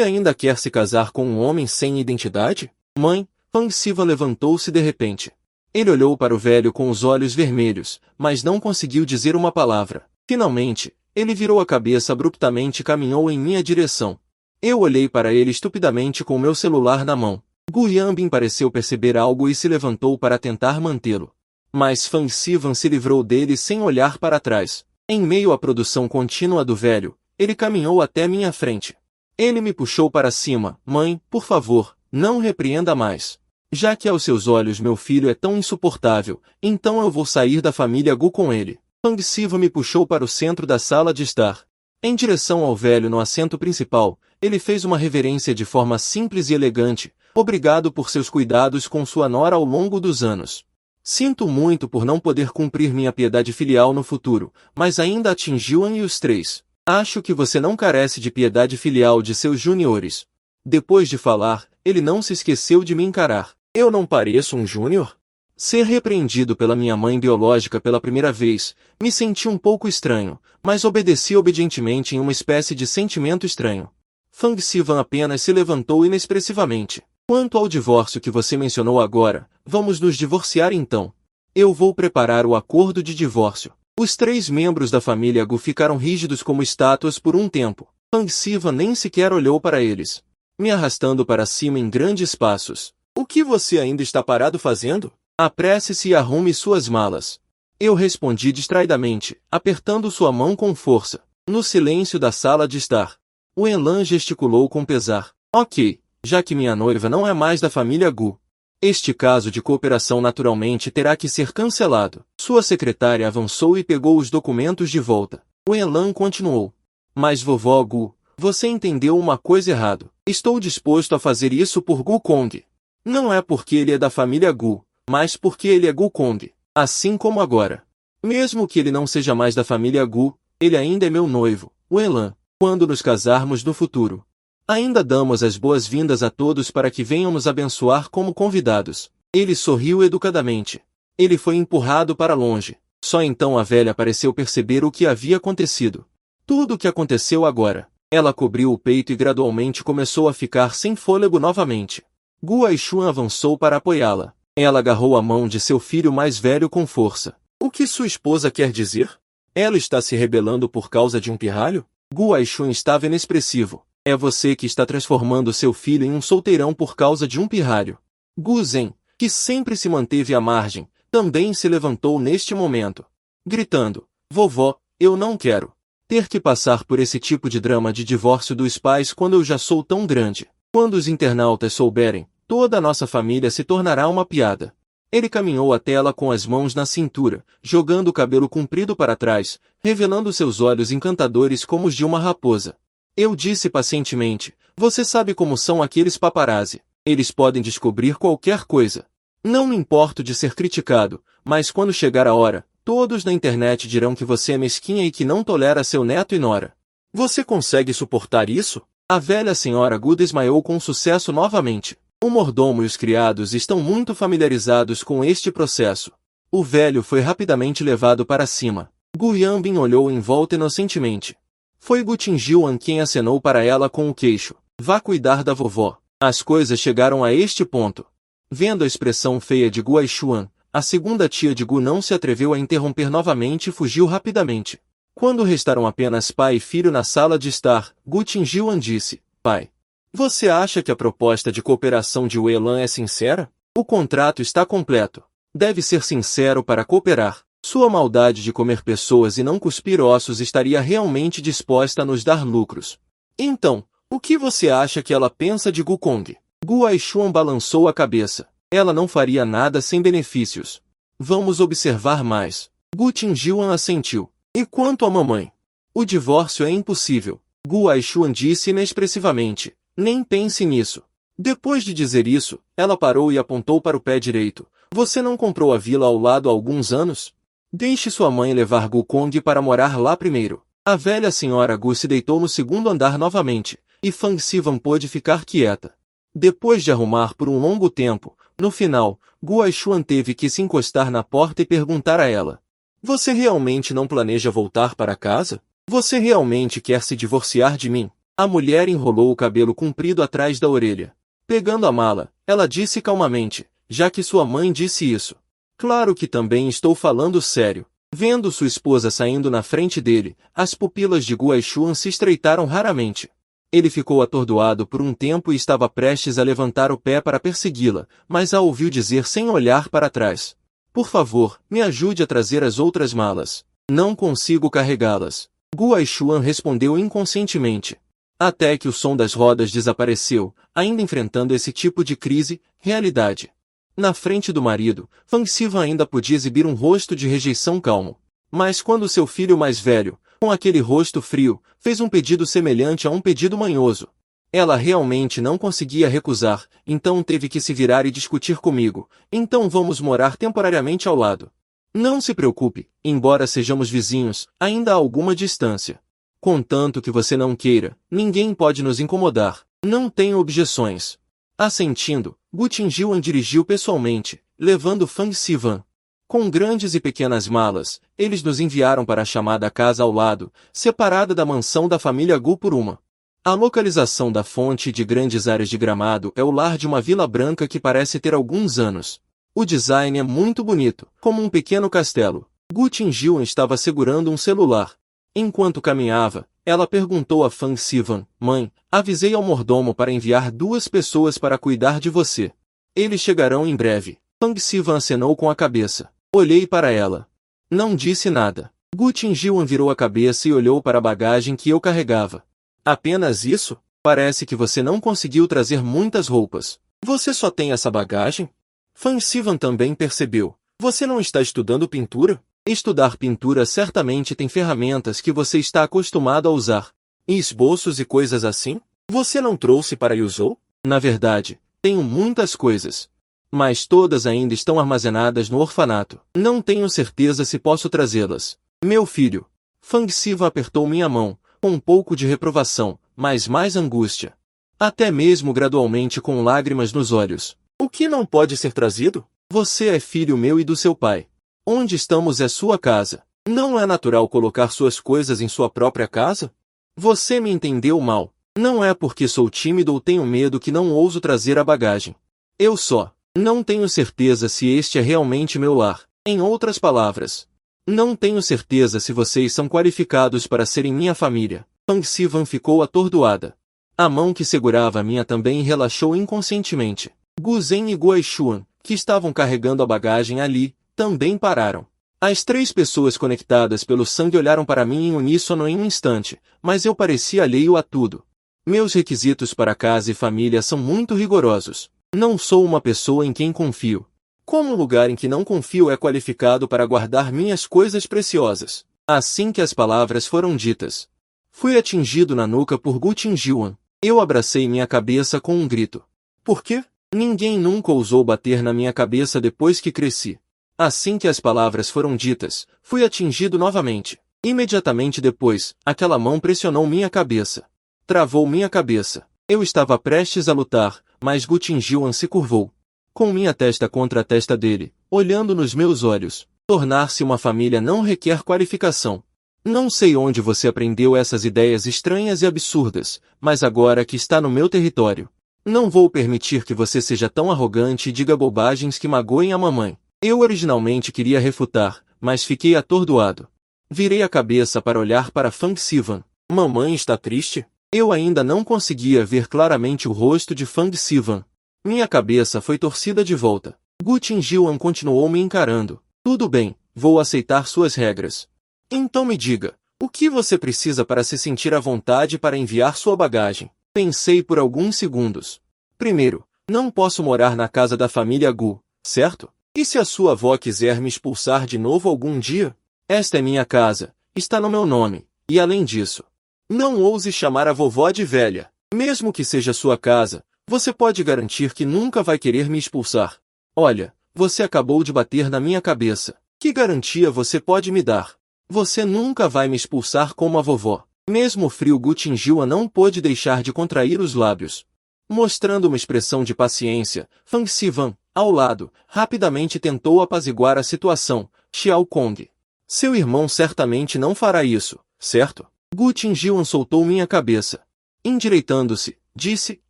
Speaker 1: ainda quer se casar com um homem sem identidade? Mãe, Fang Siva levantou-se de repente. Ele olhou para o velho com os olhos vermelhos, mas não conseguiu dizer uma palavra. Finalmente, ele virou a cabeça abruptamente e caminhou em minha direção. Eu olhei para ele estupidamente com o meu celular na mão. Gu Yanbin pareceu perceber algo e se levantou para tentar mantê-lo. Mas Fang Sivan se livrou dele sem olhar para trás. Em meio à produção contínua do velho, ele caminhou até minha frente. Ele me puxou para cima. Mãe, por favor, não repreenda mais. Já que aos seus olhos meu filho é tão insuportável, então eu vou sair da família Gu com ele. Fang Siva me puxou para o centro da sala de estar. Em direção ao velho no assento principal, ele fez uma reverência de forma simples e elegante. Obrigado por seus cuidados com sua nora ao longo dos anos. Sinto muito por não poder cumprir minha piedade filial no futuro, mas ainda atingiu-a e os 3. Acho que você não carece de piedade filial de seus juniores. Depois de falar, ele não se esqueceu de me encarar. Eu não pareço um júnior? Ser repreendido pela minha mãe biológica pela primeira vez, me senti um pouco estranho, mas obedeci obedientemente em uma espécie de sentimento estranho. Fang Sivan apenas se levantou inexpressivamente. Quanto ao divórcio que você mencionou agora, vamos nos divorciar então. Eu vou preparar o acordo de divórcio. Os 3 membros da família Gu ficaram rígidos como estátuas por um tempo. Fang Sivan nem sequer olhou para eles, me arrastando para cima em grandes passos. O que você ainda está parado fazendo? Apresse-se e arrume suas malas. Eu respondi distraidamente, apertando sua mão com força. No silêncio da sala de estar, o Elan gesticulou com pesar. Ok. Já que minha noiva não é mais da família Gu. Este caso de cooperação naturalmente terá que ser cancelado. Sua secretária avançou e pegou os documentos de volta. O Elan continuou. Mas vovó Gu, você entendeu uma coisa errado. Estou disposto a fazer isso por Gu Kong. Não é porque ele é da família Gu, mas porque ele é Gu Kong. Assim como agora. Mesmo que ele não seja mais da família Gu, ele ainda é meu noivo, o Elan, quando nos casarmos no futuro. Ainda damos as boas-vindas a todos para que venham nos abençoar como convidados. Ele sorriu educadamente. Ele foi empurrado para longe. Só então a velha pareceu perceber o que havia acontecido. Tudo o que aconteceu agora. Ela cobriu o peito e gradualmente começou a ficar sem fôlego novamente. Gu Aishuan avançou para apoiá-la. Ela agarrou a mão de seu filho mais velho com força. O que sua esposa quer dizer? Ela está se rebelando por causa de um pirralho? Gu Aishun estava inexpressivo. É você que está transformando seu filho em um solteirão por causa de um pirralho. Gu Zhen, que sempre se manteve à margem, também se levantou neste momento, gritando: vovó, eu não quero ter que passar por esse tipo de drama de divórcio dos pais quando eu já sou tão grande. Quando os internautas souberem, toda a nossa família se tornará uma piada. Ele caminhou até ela com as mãos na cintura, jogando o cabelo comprido para trás, revelando seus olhos encantadores como os de uma raposa. Eu disse pacientemente: você sabe como são aqueles paparazzi. Eles podem descobrir qualquer coisa. Não me importo de ser criticado, mas quando chegar a hora, todos na internet dirão que você é mesquinha e que não tolera seu neto e nora. Você consegue suportar isso? A velha senhora Gu desmaiou com sucesso novamente. O mordomo e os criados estão muito familiarizados com este processo. O velho foi rapidamente levado para cima. Gu Yanbin olhou em volta inocentemente. Foi Gu Qingjiuan quem acenou para ela com o queixo. Vá cuidar da vovó. As coisas chegaram a este ponto. Vendo a expressão feia de Gu Aishuan, a segunda tia de Gu não se atreveu a interromper novamente e fugiu rapidamente. Quando restaram apenas pai e filho na sala de estar, Gu Qingjiuan disse: pai, você acha que a proposta de cooperação de Weilan é sincera? O contrato está completo. Deve ser sincero para cooperar. Sua maldade de comer pessoas e não cuspir ossos estaria realmente disposta a nos dar lucros. Então, o que você acha que ela pensa de Gu Kong? Gu Aishuan balançou a cabeça. Ela não faria nada sem benefícios. Vamos observar mais. Gu Qingjiuan assentiu. E quanto à mamãe? O divórcio é impossível. Gu Aishuan disse inexpressivamente. Nem pense nisso. Depois de dizer isso, ela parou e apontou para o pé direito. Você não comprou a vila ao lado há alguns anos? Deixe sua mãe levar Gu Kong para morar lá primeiro. A velha senhora Gu se deitou no segundo andar novamente, e Fang Sivan pôde ficar quieta. Depois de arrumar por um longo tempo, no final, Gu Aishuan teve que se encostar na porta e perguntar a ela: você realmente não planeja voltar para casa? Você realmente quer se divorciar de mim? A mulher enrolou o cabelo comprido atrás da orelha. Pegando a mala, ela disse calmamente: já que sua mãe disse isso. Claro que também estou falando sério. Vendo sua esposa saindo na frente dele, as pupilas de Gu Aishuan se estreitaram raramente. Ele ficou atordoado por um tempo e estava prestes a levantar o pé para persegui-la, mas a ouviu dizer sem olhar para trás: por favor, me ajude a trazer as outras malas. Não consigo carregá-las. Gu Aishuan respondeu inconscientemente. Até que o som das rodas desapareceu, ainda enfrentando esse tipo de crise, realidade. Na frente do marido, Fang Sivan ainda podia exibir um rosto de rejeição calmo. Mas quando seu filho mais velho, com aquele rosto frio, fez um pedido semelhante a um pedido manhoso, ela realmente não conseguia recusar, então teve que se virar e discutir comigo. Então vamos morar temporariamente ao lado. Não se preocupe, embora sejamos vizinhos, ainda há alguma distância. Contanto que você não queira, ninguém pode nos incomodar. Não tenho objeções. Assentindo, Gu Qingjiuan dirigiu pessoalmente, levando Fang Sivan. Com grandes e pequenas malas, eles nos enviaram para a chamada casa ao lado, separada da mansão da família Gu por uma. A localização da fonte de grandes áreas de gramado é o lar de uma vila branca que parece ter alguns anos. O design é muito bonito, como um pequeno castelo. Gu Qingjiuan estava segurando um celular. Enquanto caminhava, ela perguntou a Fang Sivan: mãe, avisei ao mordomo para enviar 2 pessoas para cuidar de você. Eles chegarão em breve. Fang Sivan acenou com a cabeça. Olhei para ela. Não disse nada. Gu Qingjiuan virou a cabeça e olhou para a bagagem que eu carregava. Apenas isso? Parece que você não conseguiu trazer muitas roupas. Você só tem essa bagagem? Fang Sivan também percebeu. Você não está estudando pintura? Estudar pintura certamente tem ferramentas que você está acostumado a usar. E esboços e coisas assim? Você não trouxe para Yuzhou? Na verdade, tenho muitas coisas. Mas todas ainda estão armazenadas no orfanato. Não tenho certeza se posso trazê-las. Meu filho. Fang Sivan apertou minha mão, com um pouco de reprovação, mas mais angústia. Até mesmo gradualmente com lágrimas nos olhos. O que não pode ser trazido? Você é filho meu e do seu pai. Onde estamos é sua casa. Não é natural colocar suas coisas em sua própria casa? Você me entendeu mal. Não é porque sou tímido ou tenho medo que não ouso trazer a bagagem. Eu só não tenho certeza se este é realmente meu lar. Em outras palavras, não tenho certeza se vocês são qualificados para serem minha família. Fang Sivan ficou atordoada. A mão que segurava a minha também relaxou inconscientemente. Gu Zhen e Guai Xuan, que estavam carregando a bagagem ali, também pararam. As três pessoas conectadas pelo sangue olharam para mim em uníssono em um instante, mas eu parecia alheio a tudo. Meus requisitos para casa e família são muito rigorosos. Não sou uma pessoa em quem confio. Como um lugar em que não confio é qualificado para guardar minhas coisas preciosas? Assim que as palavras foram ditas, fui atingido na nuca por Gu Qingjuan. Eu abracei minha cabeça com um grito. Por quê? Ninguém nunca ousou bater na minha cabeça depois que cresci. Assim que as palavras foram ditas, fui atingido novamente. Imediatamente depois, aquela mão pressionou minha cabeça. Travou minha cabeça. Eu estava prestes a lutar, mas Gu Qingjuan se curvou. Com minha testa contra a testa dele, olhando nos meus olhos. Tornar-se uma família não requer qualificação. Não sei onde você aprendeu essas ideias estranhas e absurdas, mas agora que está no meu território, não vou permitir que você seja tão arrogante e diga bobagens que magoem a mamãe. Eu originalmente queria refutar, mas fiquei atordoado. Virei a cabeça para olhar para Fang Sivan. Mamãe está triste? Eu ainda não conseguia ver claramente o rosto de Fang Sivan. Minha cabeça foi torcida de volta. Gu Qingjuan continuou me encarando. Tudo bem, vou aceitar suas regras. Então me diga, o que você precisa para se sentir à vontade para enviar sua bagagem? Pensei por alguns segundos. Primeiro, não posso morar na casa da família Gu, certo? E se a sua avó quiser me expulsar de novo algum dia? Esta é minha casa, está no meu nome, e além disso, não ouse chamar a vovó de velha. Mesmo que seja sua casa, você pode garantir que nunca vai querer me expulsar. Olha, você acabou de bater na minha cabeça. Que garantia você pode me dar? Você nunca vai me expulsar como a vovó. Mesmo frio, Gu Qingjuan não pôde deixar de contrair os lábios. Mostrando uma expressão de paciência, Fang Sivan, ao lado, rapidamente tentou apaziguar a situação. Xiao Kong. Seu irmão certamente não fará isso, certo? Gu Qingjuan soltou minha cabeça. Endireitando-se, disse,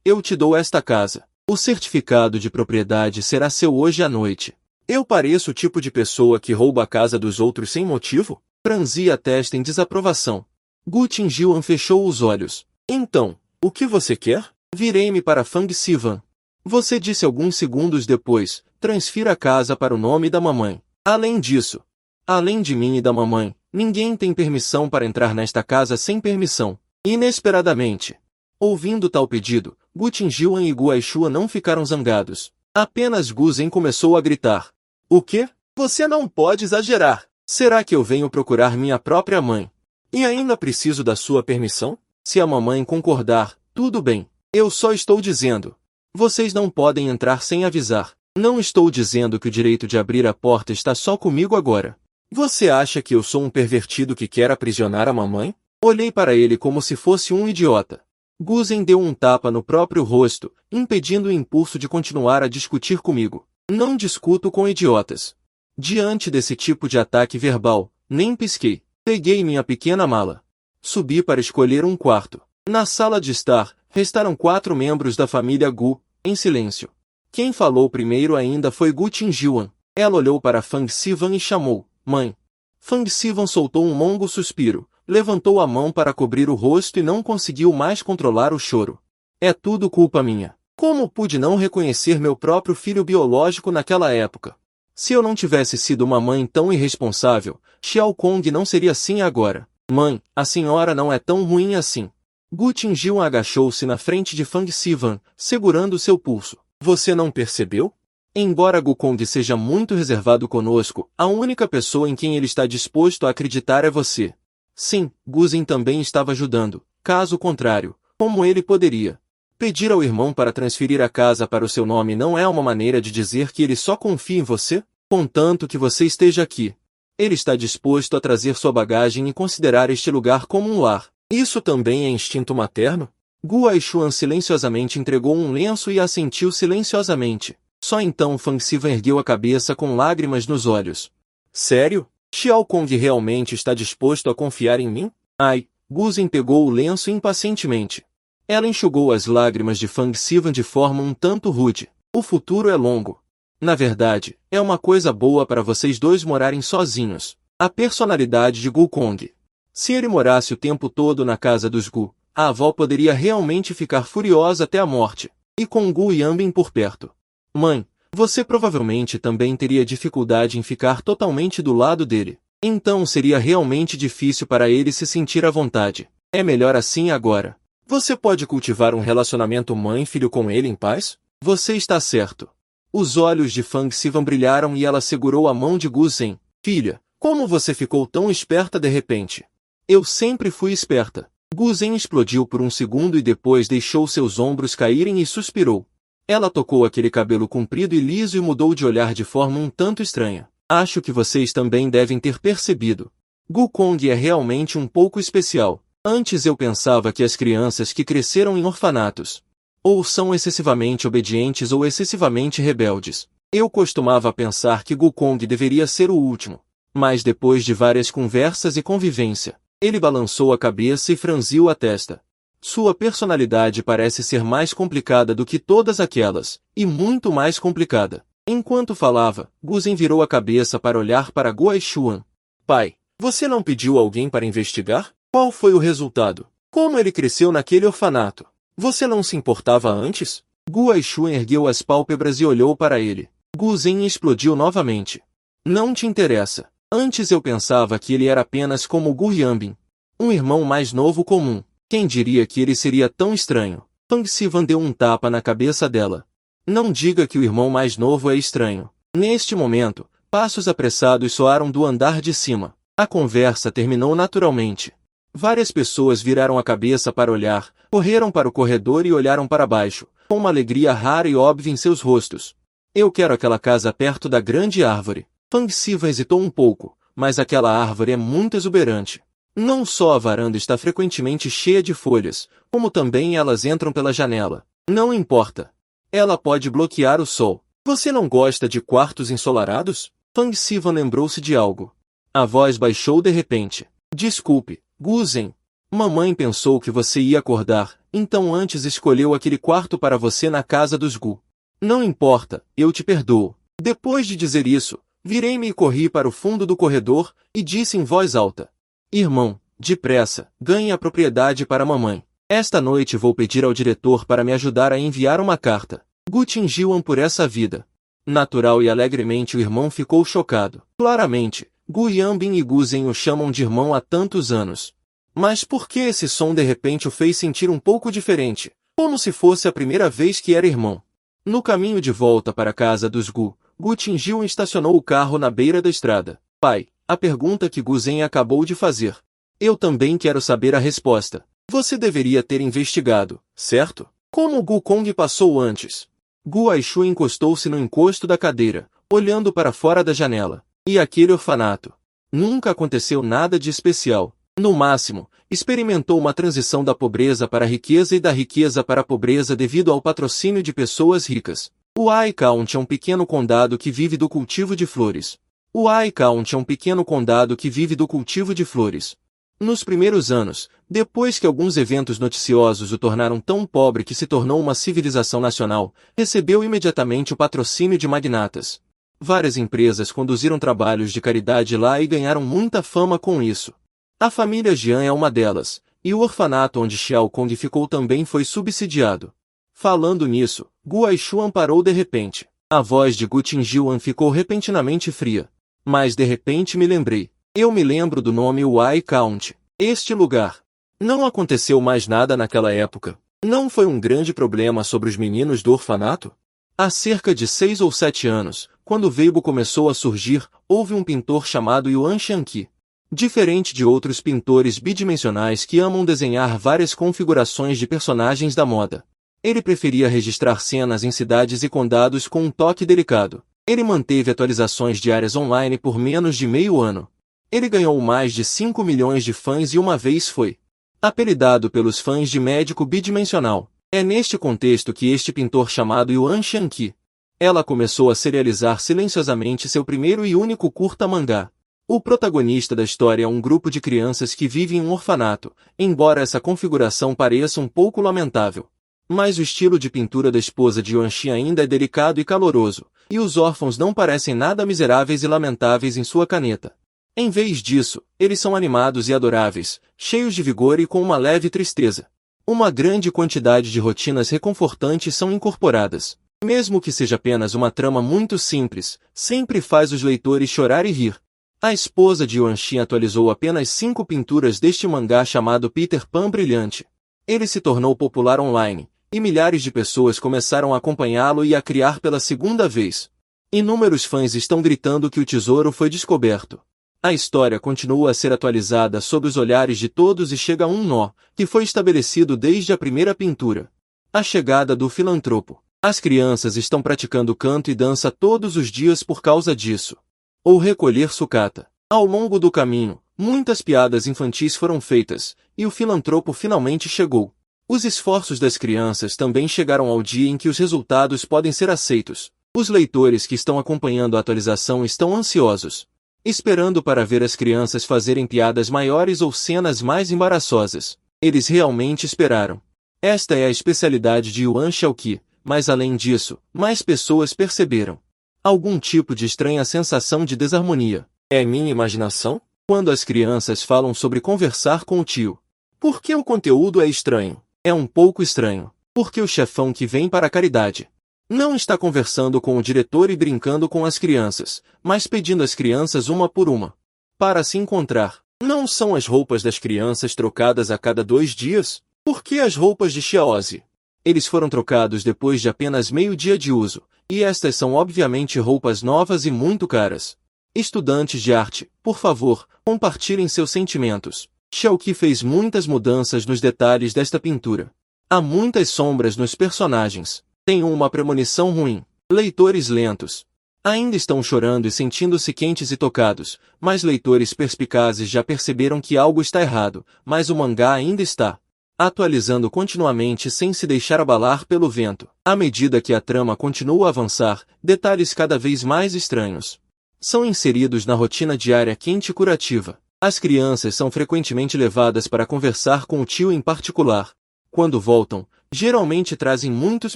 Speaker 1: eu te dou esta casa. O certificado de propriedade será seu hoje à noite. Eu pareço o tipo de pessoa que rouba a casa dos outros sem motivo? Franzi a testa em desaprovação. Gu Qingjuan fechou os olhos. Então, o que você quer? Virei-me para Fang Sivan. Você disse alguns segundos depois, transfira a casa para o nome da mamãe. Além disso, além de mim e da mamãe, ninguém tem permissão para entrar nesta casa sem permissão. Inesperadamente, ouvindo tal pedido, Gu Qingjuan e Gu Aixuan não ficaram zangados. Apenas Gu Zhen começou a gritar. O quê? Você não pode exagerar. Será que eu venho procurar minha própria mãe? E ainda preciso da sua permissão? Se a mamãe concordar, tudo bem. Eu só estou dizendo. Vocês não podem entrar sem avisar. Não estou dizendo que o direito de abrir a porta está só comigo agora. Você acha que eu sou um pervertido que quer aprisionar a mamãe? Olhei para ele como se fosse um idiota. Gu Zhen deu um tapa no próprio rosto, impedindo o impulso de continuar a discutir comigo. Não discuto com idiotas. Diante desse tipo de ataque verbal, nem pisquei. Peguei minha pequena mala. Subi para escolher um quarto. Na sala de estar, restaram 4 membros da família Gu, em silêncio. Quem falou primeiro ainda foi Gu Qingjuan. Ela olhou para Fang Sivan e chamou, mãe. Fang Sivan soltou um longo suspiro, levantou a mão para cobrir o rosto e não conseguiu mais controlar o choro. É tudo culpa minha. Como pude não reconhecer meu próprio filho biológico naquela época? Se eu não tivesse sido uma mãe tão irresponsável, Xiao Kong não seria assim agora. Mãe, a senhora não é tão ruim assim. Gu Qingjuan agachou-se na frente de Fang Sivan, segurando seu pulso. Você não percebeu? Embora Gu Kong seja muito reservado conosco, a única pessoa em quem ele está disposto a acreditar é você. Sim, Gu Zhen também estava ajudando. Caso contrário, como ele poderia? Pedir ao irmão para transferir a casa para o seu nome não é uma maneira de dizer que ele só confia em você? Contanto que você esteja aqui. Ele está disposto a trazer sua bagagem e considerar este lugar como um lar. Isso também é instinto materno? Gu Aixuan silenciosamente entregou um lenço e assentiu silenciosamente. Só então Fang Sivan ergueu a cabeça com lágrimas nos olhos. Sério? Xiao Kong realmente está disposto a confiar em mim? Ai, Gu Zhen pegou o lenço impacientemente. Ela enxugou as lágrimas de Fang Sivan de forma um tanto rude. O futuro é longo. Na verdade, é uma coisa boa para vocês dois morarem sozinhos. A personalidade de Gu Kong. Se ele morasse o tempo todo na casa dos Gu, a avó poderia realmente ficar furiosa até a morte. E com Gu Yanbin por perto. Mãe, você provavelmente também teria dificuldade em ficar totalmente do lado dele. Então seria realmente difícil para ele se sentir à vontade. É melhor assim agora. Você pode cultivar um relacionamento mãe-filho com ele em paz? Você está certo. Os olhos de Fang Sivan brilharam e ela segurou a mão de Gu Zhen. Filha, como você ficou tão esperta de repente? Eu sempre fui esperta. Gu Zhen explodiu por um segundo e depois deixou seus ombros caírem e suspirou. Ela tocou aquele cabelo comprido e liso e mudou de olhar de forma um tanto estranha. Acho que vocês também devem ter percebido. Gu Kong é realmente um pouco especial. Antes eu pensava que as crianças que cresceram em orfanatos ou são excessivamente obedientes ou excessivamente rebeldes. Eu costumava pensar que Gu Kong deveria ser o último. Mas depois de várias conversas e convivência, ele balançou a cabeça e franziu a testa. Sua personalidade parece ser mais complicada do que todas aquelas, e muito mais complicada. Enquanto falava, Gu Zhen virou a cabeça para olhar para Guo Xuan. Pai, você não pediu alguém para investigar? Qual foi o resultado? Como ele cresceu naquele orfanato? Você não se importava antes? Guo Xuan ergueu as pálpebras e olhou para ele. Gu Zhen explodiu novamente. Não te interessa. Antes eu pensava que ele era apenas como Gu Yanbin, um irmão mais novo comum. Quem diria que ele seria tão estranho? Fang Sivan deu um tapa na cabeça dela. Não diga que o irmão mais novo é estranho. Neste momento, passos apressados soaram do andar de cima. A conversa terminou naturalmente. Várias pessoas viraram a cabeça para olhar, correram para o corredor e olharam para baixo, com uma alegria rara e óbvia em seus rostos. Eu quero aquela casa perto da grande árvore. Fang Sivan hesitou um pouco, mas aquela árvore é muito exuberante. Não só a varanda está frequentemente cheia de folhas, como também elas entram pela janela. Não importa. Ela pode bloquear o sol. Você não gosta de quartos ensolarados? Fang Sivan lembrou-se de algo. A voz baixou de repente. Desculpe, Gu Zhen. Mamãe pensou que você ia acordar, então antes escolheu aquele quarto para você na casa dos Gu. Não importa, eu te perdoo. Depois de dizer isso, virei-me e corri para o fundo do corredor, e disse em voz alta. Irmão, depressa, ganhe a propriedade para mamãe. Esta noite vou pedir ao diretor para me ajudar a enviar uma carta. Gu tingiu-am por essa vida. Natural e alegremente o irmão ficou chocado. Claramente, Gu Yanbin e Gu Zhen o chamam de irmão há tantos anos. Mas por que esse som de repente o fez sentir um pouco diferente? Como se fosse a primeira vez que era irmão. No caminho de volta para a casa dos Gu, Gu Tingiu estacionou o carro na beira da estrada. Pai, a pergunta que Gu Zhen acabou de fazer. Eu também quero saber a resposta. Você deveria ter investigado, certo? Como Gu Kong passou antes? Gu Aishu encostou-se no encosto da cadeira, olhando para fora da janela. E aquele orfanato? Nunca aconteceu nada de especial. No máximo, experimentou uma transição da pobreza para a riqueza e da riqueza para a pobreza devido ao patrocínio de pessoas ricas. O Ai County é um pequeno condado que vive do cultivo de flores. O Ai County é um pequeno condado que vive do cultivo de flores. Nos primeiros anos, depois que alguns eventos noticiosos o tornaram tão pobre que se tornou uma civilização nacional, recebeu imediatamente o patrocínio de magnatas. Várias empresas conduziram trabalhos de caridade lá e ganharam muita fama com isso. A família Jian é uma delas, e o orfanato onde Xiao Kong ficou também foi subsidiado. Falando nisso, Gu Aishuan parou de repente. A voz de Gu Tingiuan ficou repentinamente fria. Mas de repente me lembrei. Eu me lembro do nome Wai County. Este lugar. Não aconteceu mais nada naquela época. Não foi um grande problema sobre os meninos do orfanato? Há cerca de 6 ou 7 anos, quando o Weibo começou a surgir, houve um pintor chamado Yuan Shanqi. Diferente de outros pintores bidimensionais que amam desenhar várias configurações de personagens da moda. Ele preferia registrar cenas em cidades e condados com um toque delicado. Ele manteve atualizações diárias online por menos de meio ano. Ele ganhou mais de 5 milhões de fãs e uma vez foi apelidado pelos fãs de médico bidimensional. É neste contexto que este pintor chamado Yuan Shanqi. Ela começou a serializar silenciosamente seu primeiro e único curta-mangá. O protagonista da história é um grupo de crianças que vive em um orfanato, embora essa configuração pareça um pouco lamentável. Mas o estilo de pintura da esposa de Yuanxi ainda é delicado e caloroso, e os órfãos não parecem nada miseráveis e lamentáveis em sua caneta. Em vez disso, eles são animados e adoráveis, cheios de vigor e com uma leve tristeza. Uma grande quantidade de rotinas reconfortantes são incorporadas. Mesmo que seja apenas uma trama muito simples, sempre faz os leitores chorar e rir. A esposa de Yuan Shin atualizou apenas 5 pinturas deste mangá chamado Peter Pan Brilhante. Ele se tornou popular online, e milhares de pessoas começaram a acompanhá-lo e a criar pela segunda vez. Inúmeros fãs estão gritando que o tesouro foi descoberto. A história continua a ser atualizada sob os olhares de todos e chega a um nó, que foi estabelecido desde a primeira pintura. A chegada do filantropo. As crianças estão praticando canto e dança todos os dias por causa disso. Ou recolher sucata. Ao longo do caminho, muitas piadas infantis foram feitas, e o filantropo finalmente chegou. Os esforços das crianças também chegaram ao dia em que os resultados podem ser aceitos. Os leitores que estão acompanhando a atualização estão ansiosos, esperando para ver as crianças fazerem piadas maiores ou cenas mais embaraçosas. Eles realmente esperaram. Esta é a especialidade de Yuan Xiaoqi, mas além disso, mais pessoas perceberam algum tipo de estranha sensação de desarmonia. É minha imaginação? Quando as crianças falam sobre conversar com o tio. Por que o conteúdo é estranho? É um pouco estranho. Porque o chefão que vem para a caridade não está conversando com o diretor e brincando com as crianças, mas pedindo às crianças uma por uma para se encontrar. Não são as roupas das crianças trocadas a cada 2 dias? Por que as roupas de Xiaozi? Eles foram trocados depois de apenas meio dia de uso, e estas são obviamente roupas novas e muito caras. Estudantes de arte, por favor, compartilhem seus sentimentos. Xiaoqi fez muitas mudanças nos detalhes desta pintura. Há muitas sombras nos personagens. Tenho uma premonição ruim. Leitores lentos ainda estão chorando e sentindo-se quentes e tocados, mas leitores perspicazes já perceberam que algo está errado, mas o mangá ainda está atualizando continuamente sem se deixar abalar pelo vento. À medida que a trama continua a avançar, detalhes cada vez mais estranhos são inseridos na rotina diária quente e curativa. As crianças são frequentemente levadas para conversar com o tio em particular. Quando voltam, geralmente trazem muitos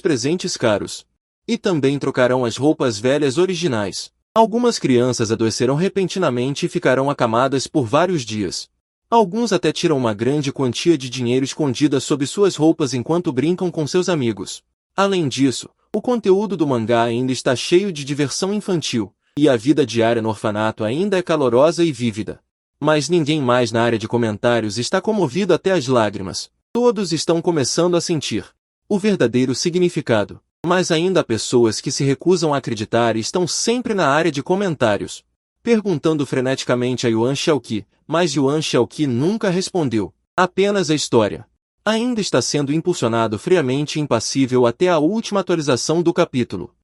Speaker 1: presentes caros. E também trocarão as roupas velhas originais. Algumas crianças adoecerão repentinamente e ficarão acamadas por vários dias. Alguns até tiram uma grande quantia de dinheiro escondida sob suas roupas enquanto brincam com seus amigos. Além disso, o conteúdo do mangá ainda está cheio de diversão infantil, e a vida diária no orfanato ainda é calorosa e vívida. Mas ninguém mais na área de comentários está comovido até as lágrimas. Todos estão começando a sentir o verdadeiro significado. Mas ainda há pessoas que se recusam a acreditar e estão sempre na área de comentários, perguntando freneticamente a Yuan Xiaoqi, mas Yuan Xiaoqi nunca respondeu. Apenas a história ainda está sendo impulsionado friamente e impassível até a última atualização do capítulo.